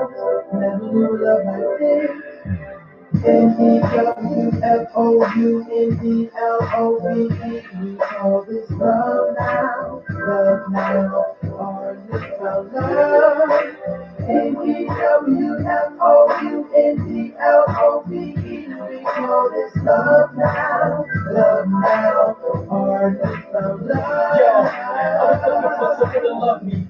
this. Never knew a love like this. N-E-W-F-O-U-N-D-L-O-V-E. We call this love now, or little love. N-E-W-F-O-U-N-D-L-O-V-E. We call this love now, or little love. Yo, I was looking for someone to love me,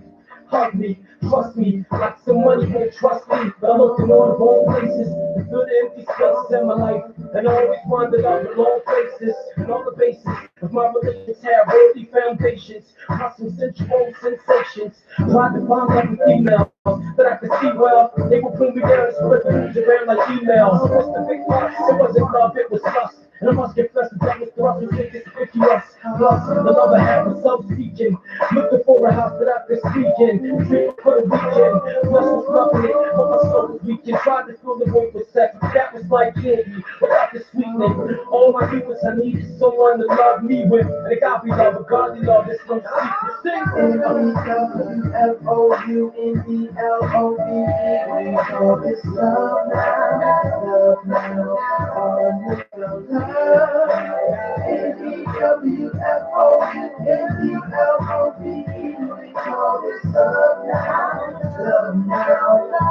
hug me, trust me, like some money won't trust me. But I'm looking all the wrong places, to fill the empty spaces in my life. And I always wondered out the long faces, and all the bases of my relations have worthy foundations. Lost some sensual sensations, tried to find like a female that I could see well. They would put me down and spread the news around like emails. What's the big fuss? It wasn't love, it was lust. And I must confess that that was thrust and think it's 50 us. Plus, the love I had was self-seeking. Looking for a house that I could speak in. Dream for the weekend. Flesh was loving it, but my soul was weakened. Tried to fill the void with sex. That was like candy without the sweetness. All I knew was I needed someone to love me with. And it got me love, but godly love is no secret. Sing! N-E-W-F-O-U-N-D-L-O-V-E. We call this love now, or little love. N-E-W-F-O-U-N-D-L-O-V-E. We call this love now,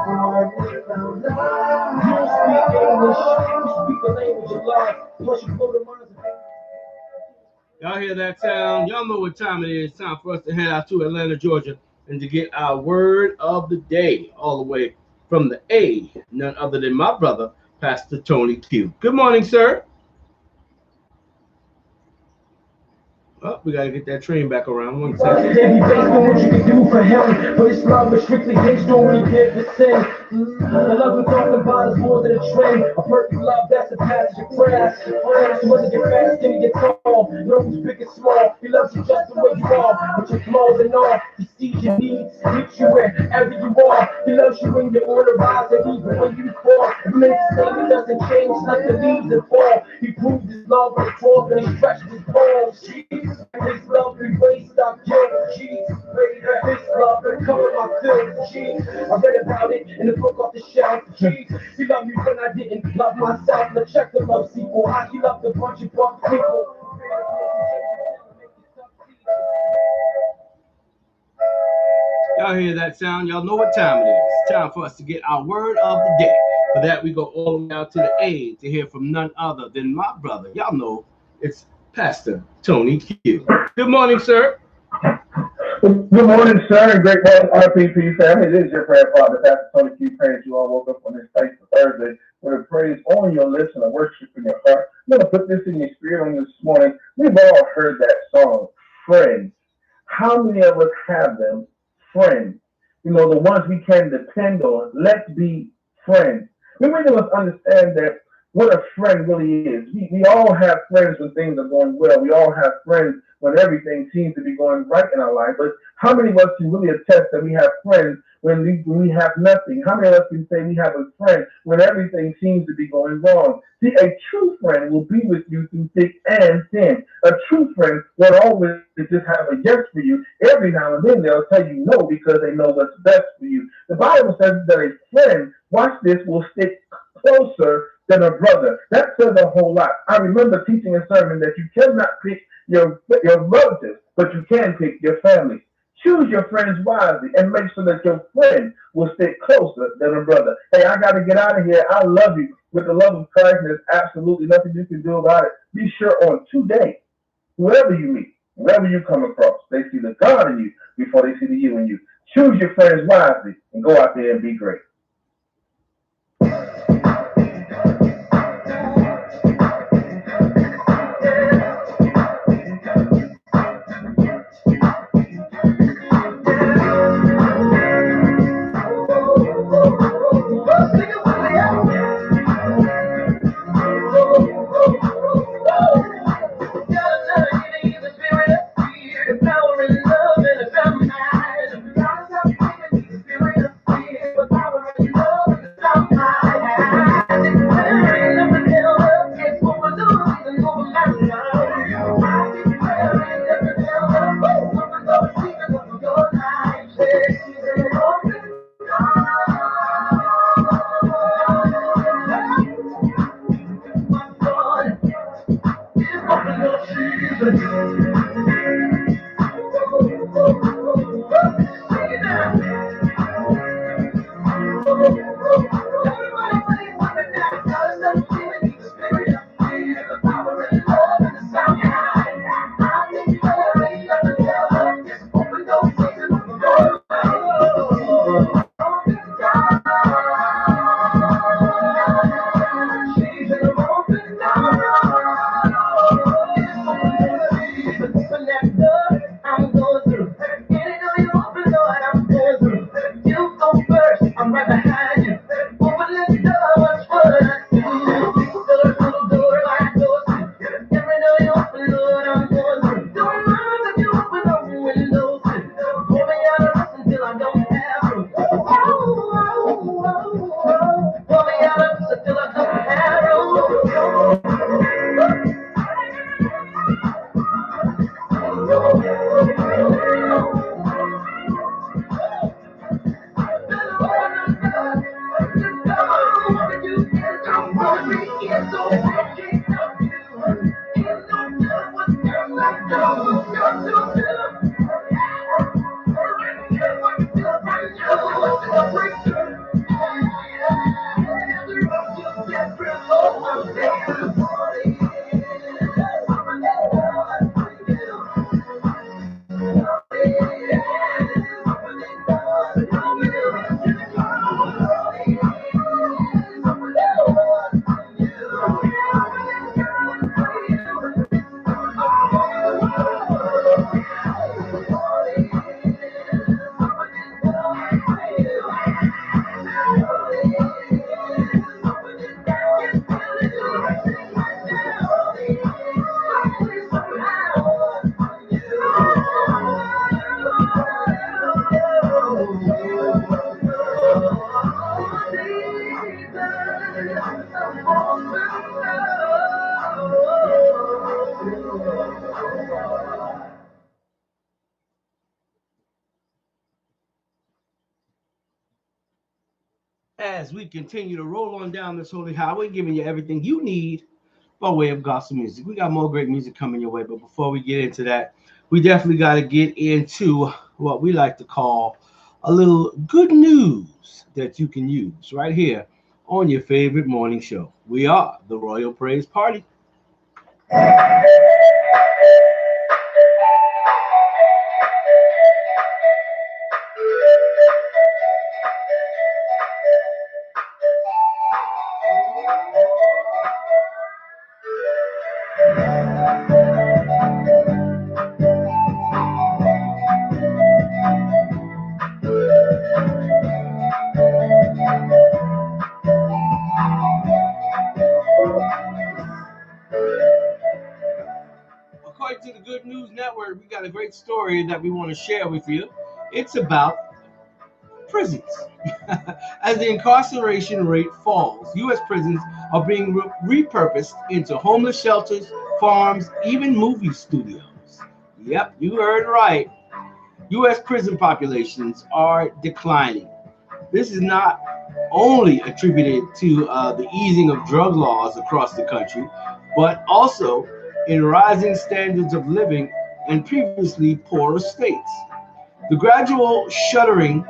or little love. You don't speak English, you speak the language of love. Plus you blow the minds of Y'all hear that sound? Y'all know what time it is. Time for us to head out to Atlanta, Georgia, and to get our word of the day, all the way from the A, none other than my brother, Pastor Tony Q. Good morning, sir. Oh, we gotta get that train back around. One second. It can't be based on what you can do for him, but this love is strictly based on what he did for sin. The love we're talking about is more than a trend. A perfect love, that's a passage of prayers. So whether you're fast, skinny, get tall, knows big and small. He loves you just the way you are, with your flaws and all. He sees your needs, meets you wherever you are. He loves you when you're on the rise, and even when you fall. It remains the same, it doesn't change like the leaves and fall. He proved his love on the cross, and he stretched his palms. His love erased our guilt, Jesus. His love covered my filth, Jesus. I read about it in the book off the shelf, Jesus. He loved me when I didn't love myself. Now check the love sequel. How he loved a bunch of buck people. Y'all hear that sound? Y'all know what time it is. It's time for us to get our word of the day. For that, we go all the way out to the A to hear from none other than my brother. Y'all know it's Pastor Tony Q. Good morning, sir. Good morning, sir, and great morning, RPP family. This is your prayer partner, Pastor Tony Q. Praying that you all woke up on this thankful Thursday with a praise on your lips and a worship in your heart. I'm going to put this in your spirit on this morning. We've all heard that song, Friends. How many of us have them? Friends. You know, the ones we can depend on. Let's be friends. We really must understand that what a friend really is. We all have friends when things are going well. We all have friends when everything seems to be going right in our life. But how many of us can really attest that we have friends when we have nothing? How many of us can say we have a friend when everything seems to be going wrong? See, a true friend will be with you through thick and thin. A true friend will always just have a yes for you. Every now and then they'll tell you no because they know what's best for you. The Bible says that a friend, watch this, will stick closer than a brother. That says a whole lot. I remember teaching a sermon that you cannot pick your relatives, but you can pick your family. Choose your friends wisely and make sure that your friend will stick closer than a brother. Hey, I got to get out of here. I love you with the love of Christ, and there's absolutely nothing you can do about it. Be sure on today, whoever you meet, wherever you come across, they see the God in you before they see the you in you. Choose your friends wisely and go out there and be great. I'm right behind you. Open the door, watch what I do. Little door, like doors. Every door you open, Lord, I'm going through. Don't mind if you open up the windows. Pull me out of this until I don't have room. Pull me out of this until I don't have As we continue to roll on down this holy highway, giving you everything you need by way of gospel music. We got more great music coming your way, but before we get into that, we definitely got to get into what we like to call a little good news that you can use right here on your favorite morning show. We are the Royal Praise Party. According to the Good News Network, we got a great story that we want to share with you. It's about prisons. As the incarceration rate falls, U.S. prisons are being repurposed into homeless shelters, farms, even movie studios. Yep, you heard right. U.S. prison populations are declining. This is not only attributed to the easing of drug laws across the country, but also in rising standards of living in previously poorer states. The gradual shuttering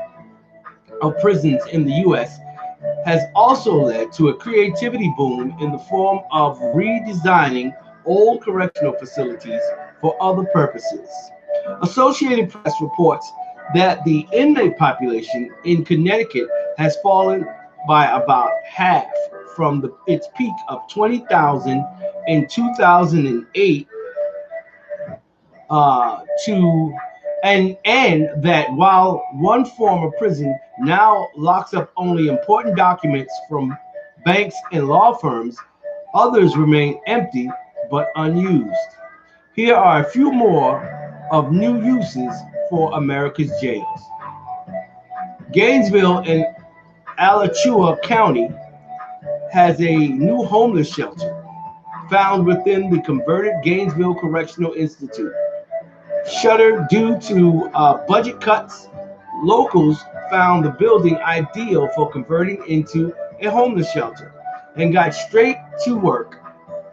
of prisons in the U.S. has also led to a creativity boom in the form of redesigning old correctional facilities for other purposes. Associated Press reports that the inmate population in Connecticut has fallen by about half from its peak of 20,000 in 2008 to and that while one former prison now locks up only important documents from banks and law firms, others remain empty but unused. Here are a few more of new uses for America's jails. Gainesville in Alachua County has a new homeless shelter found within the converted Gainesville Correctional Institute. Shuttered due to budget cuts, locals found the building ideal for converting into a homeless shelter and got straight to work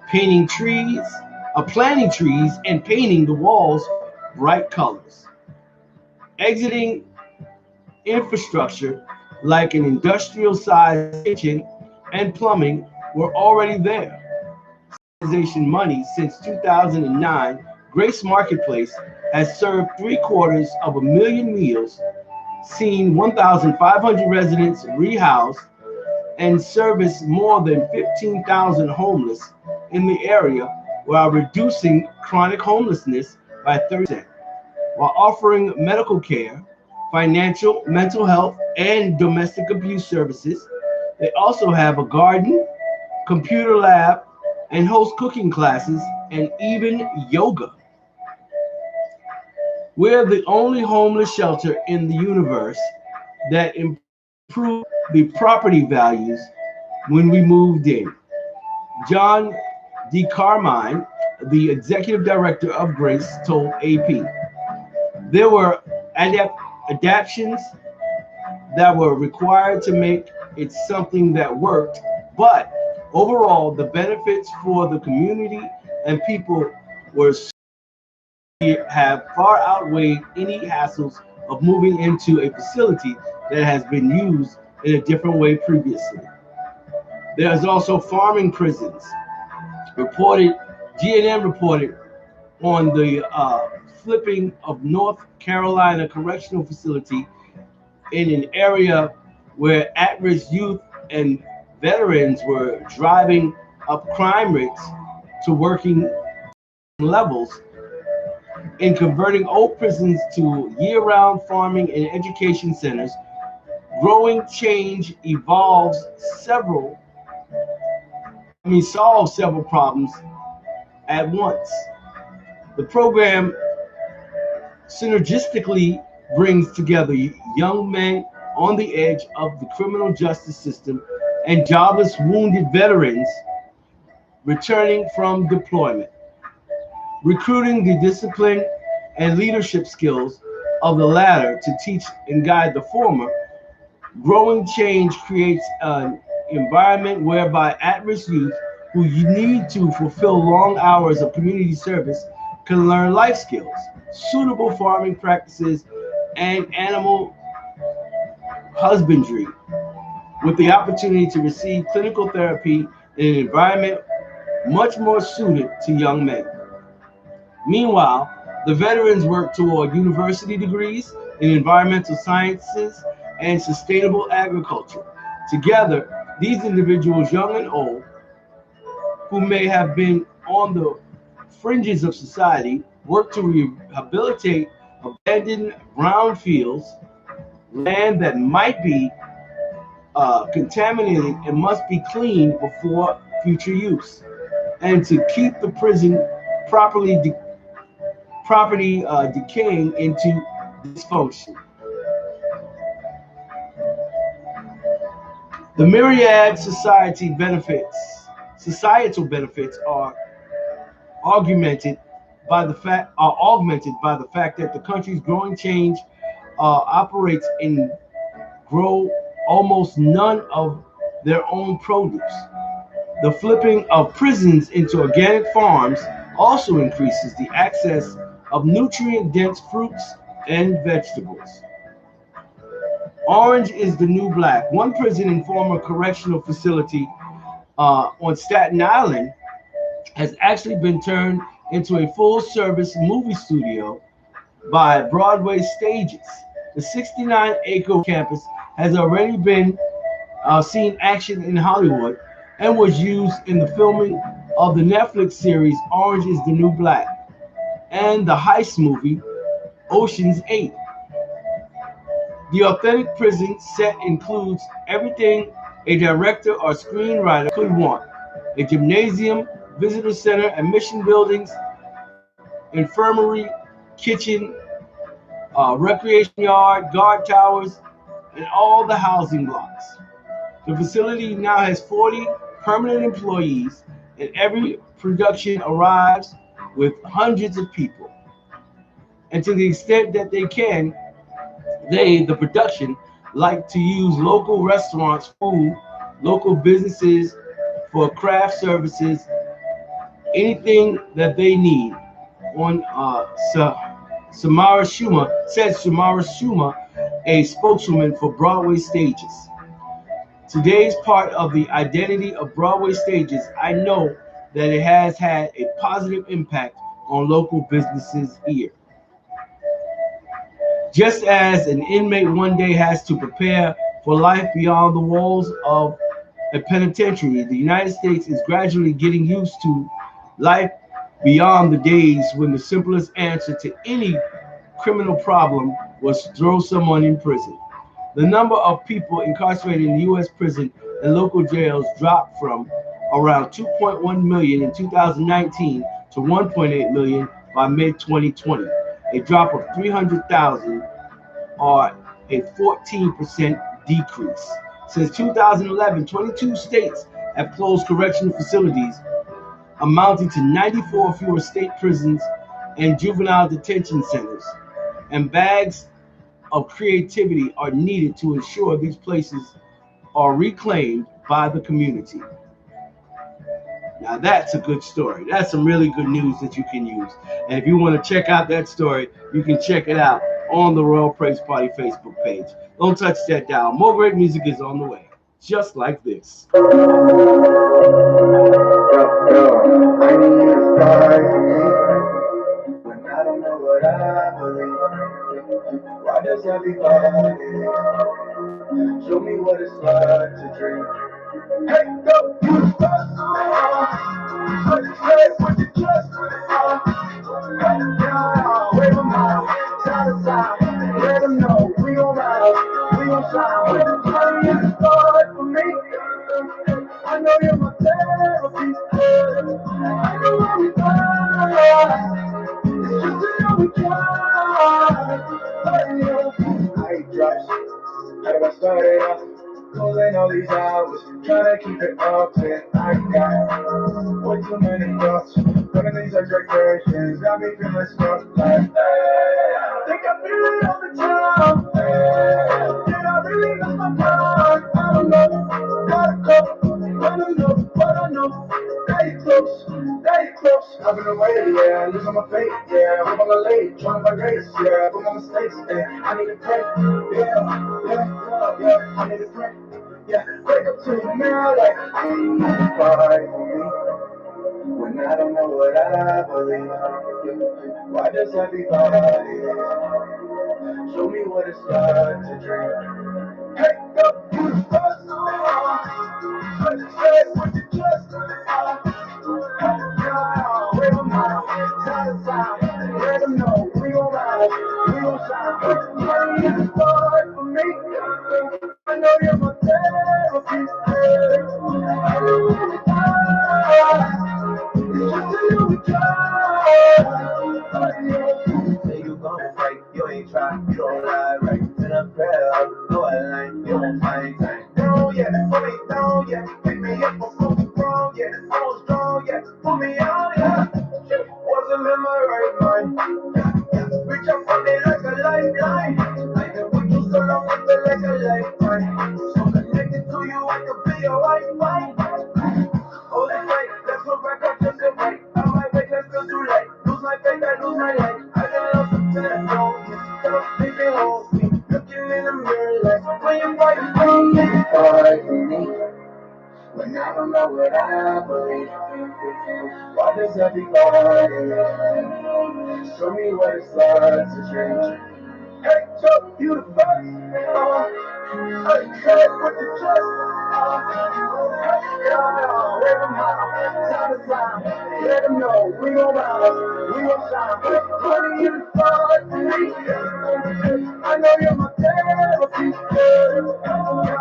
planting trees and painting the walls bright colors. Exiting infrastructure like an industrial-sized kitchen and plumbing, were already there. Organization money since 2009, Grace Marketplace has served three-quarters of a million meals, seen 1,500 residents rehoused, and serviced more than 15,000 homeless in the area while reducing chronic homelessness by 30%, while offering medical care, financial, mental health, and domestic abuse services. They also have a garden, computer lab, and host cooking classes and even yoga. We're the only homeless shelter in the universe that improved the property values when we moved in. John D. Carmine, the executive director of Grace, told AP. There were adaptations that were required to make it something that worked, but overall, the benefits for the community and people were have far outweighed any hassles of moving into a facility that has been used in a different way previously. There is also farming prisons. Reported, GNM reported on the flipping of North Carolina Correctional Facility in an area where at-risk youth and veterans were driving up crime rates to working levels in converting old prisons to year-round farming and education centers. Growing change several solves several problems at once. The program synergistically brings together young men on the edge of the criminal justice system and jobless wounded veterans returning from deployment, recruiting the discipline and leadership skills of the latter to teach and guide the former. Growing change creates an environment whereby at-risk youth who need to fulfill long hours of community service can learn life skills, suitable farming practices, and animal husbandry, with the opportunity to receive clinical therapy in an environment much more suited to young men. Meanwhile, the veterans work toward university degrees in environmental sciences and sustainable agriculture. Together, these individuals, young and old, who may have been on the fringes of society, work to rehabilitate abandoned brownfields, land that might be contaminated and must be cleaned before future use, and to keep the prison property decaying into dysfunction. The myriad societal benefits are augmented by the fact that the country's growing change operates in grow almost none of their own produce. The flipping of prisons into organic farms also increases the access of nutrient-dense fruits and vegetables. Orange is the new black. One prison and former correctional facility on Staten Island has actually been turned into a full-service movie studio by Broadway Stages. The 69-acre campus has already been seen action in Hollywood and was used in the filming of the Netflix series Orange is the New Black and the heist movie Ocean's 8. The authentic prison set includes everything a director or screenwriter could want: a gymnasium, visitor center, admission buildings, infirmary, kitchen, recreation yard, guard towers, and all the housing blocks. The facility now has 40 permanent employees, and every production arrives with hundreds of people. And to the extent that they can, the production, like to use local restaurants, food, local businesses for craft services, anything that they need on Samara Schumer, a spokeswoman for Broadway stages. Today's part of the identity of Broadway stages, I know that it has had a positive impact on local businesses here. Just as an inmate one day has to prepare for life beyond the walls of a penitentiary, the United States is gradually getting used to life beyond the days when the simplest answer to any criminal problem was to throw someone in prison. The number of people incarcerated in U.S. prison and local jails dropped from around 2.1 million in 2019 to 1.8 million by mid 2020, a drop of 300,000 or a 14% decrease. Since 2011, 22 states have closed correctional facilities, amounting to 94 fewer state prisons and juvenile detention centers. And bags of creativity are needed to ensure these places are reclaimed by the community. Now that's a good story. That's some really good news that you can use. And if you want to check out that story, you can check it out on the Royal Praise Party Facebook page. Don't touch that dial. More great music is on the way. Just like this. Yo, I need you to fight for me when I don't know what I believe. Why does everybody show me what it's like to dream? Hey, go, you the first what you say, what you just hey, yeah, wave them out, side to side, let them know we gon' ride, we gon' shine. Honey, it's hard for me. I know you're my therapy. I know how we fight. It's just to know we try. I drops. How do I start it off? Pulling all these hours, trying to keep it up, and I got way too many thoughts. Running these expectations, got me feeling stuck like, hey, think I feel it all the time. Hey, did I really miss my mind? I don't know, gotta go, I don't know, but I know, stay close. I've been away, yeah, losing my faith, yeah, I'm on the late, trying to race, yeah, from my mistakes, yeah, I need to pray, yeah, I need to pray. Yeah, wake up to the mirror like I need to fight for me when I don't know what I believe. Why does everybody show me what it's like to dream? Hey, go, you the first what you say, what you just wave them out, side to side, let them know we gon' ride, we gon' shine. Money is hard for me. I know you're my therapy. I know we try. It's just a little try. Say you gon' fight, you ain't try, you don't lie right. In a prayer, no I line, you won't find time. No, yeah, put me down, yeah. Pick me up for something wrong, yeah. I was strong, yeah. Put me out, yeah. Wasn't in my right mind. Reach out for me like a lifeline. I've been with you so long, I feel like a lifetime. So connected to you, I could be your Wi-Fi. Hold it tight, that's what I got just a right. I might wait, let's go too late. Lose my faith, I lose my life. I got lost into that zone. Don't think it holds me. Looking in the mirror like, when you fight for me, fight for me. When I don't know what I believe, why does everybody show me what it's like to dream? Hey, Joe, you the first. I said what you just. Yeah, wave them out, side to side, let them know we gon' ride, we gon' shine. Honey, you the first for me. I know you're my therapy. Yeah,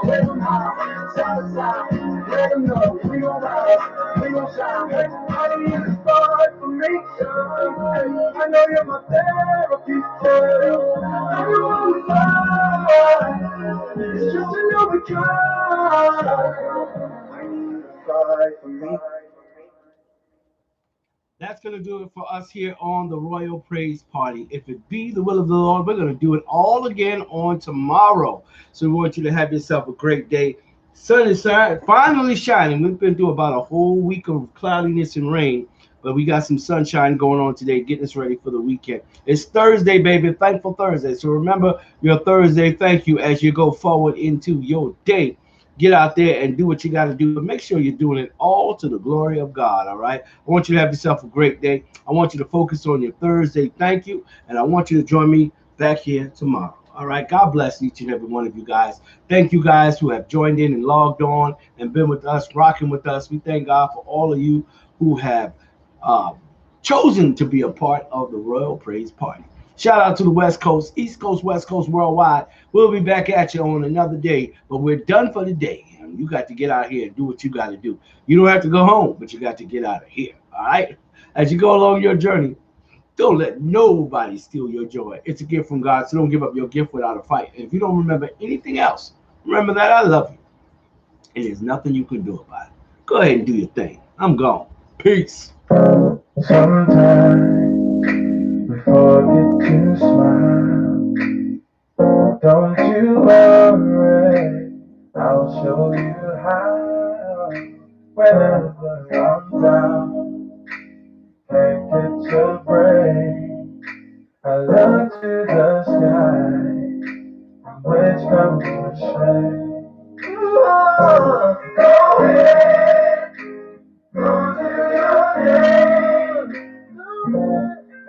wave them out, side to side, let them know we gon' ride, we gon' shine. Honey, you the first for me. I know you're my therapy. I know we fight. It's just to know we try. I need you to fight for me. That's going to do it for us here on the Royal Praise Party. If it be the will of the Lord, we're going to do it all again on tomorrow. So we want you to have yourself a great day. Sun is finally shining. We've been through about a whole week of cloudiness and rain. but we got some sunshine going on today, getting us ready for the weekend. It's Thursday, baby, Thankful Thursday. So remember your Thursday thank you as you go forward into your day. Get out there and do what you got to do, but make sure you're doing it all to the glory of God, all right? I want you to have yourself a great day. I want you to focus on your Thursday thank you, and I want you to join me back here tomorrow. All right. God bless each and every one of you guys. Thank you guys who have joined in and logged on and been with us, rocking with us. We thank God for all of you who have uh, chosen to be a part of the Royal Praise Party. Shout out to the West Coast, East Coast, West Coast, worldwide. We'll be back at you on another day, but we're done for the day. And you got to get out here and do what you got to do. You don't have to go home, but you got to get out of here. All right. As you go along your journey, don't let nobody steal your joy. It's a gift from God, so don't give up your gift without a fight. And if you don't remember anything else, remember that I love you. And there's nothing you can do about it. Go ahead and do your thing. I'm gone. Peace. Sometimes we forget to smile. Don't you worry, I'll show you how. Whenever I'm down, can't get your break. I look to the sky, which comes to shade. Go ahead, go do your thing.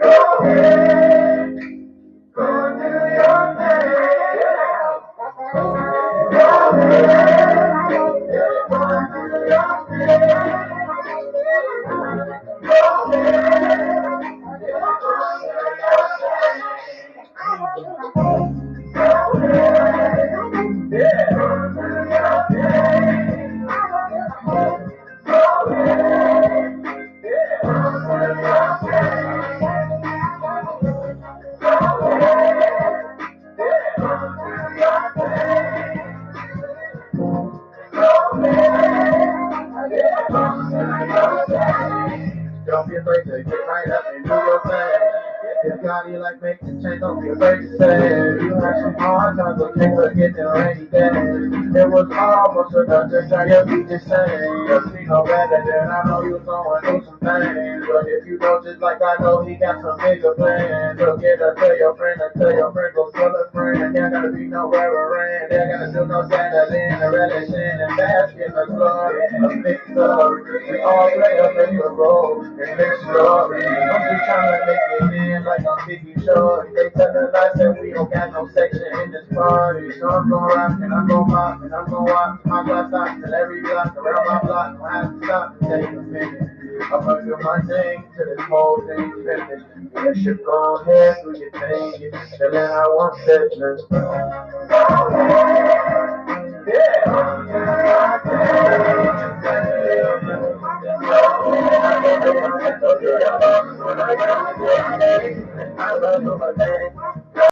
Go ahead, go do your thing. Go ahead, go do your thing. Go Don't be afraid to get right up and do your thing. If God you like making change, don't be afraid to say. You had some hard times, but can't forget the rainy days. It was almost enough to try to be the same. You see no better than I know you going through some things. But if you know just like I know, he got some bigger plans. So get up, tell your friend, go tell a friend. There gotta be no reverend. There gotta do no settling, a relishing and bask in the glory of victory. We all play a bigger role in this story. I'm just trying to make it in like I'm Biggie Shorty. They telling us that we don't got no section in this party. So I'm gon' rock and I'm gon' pop and I'm gon' watch my glass out till every block around my block. I have to stop and take a minute. I'm gonna do my thing till this whole thing finished. Let you go ahead, do your thing. If you're chillin', I want business. Yeah.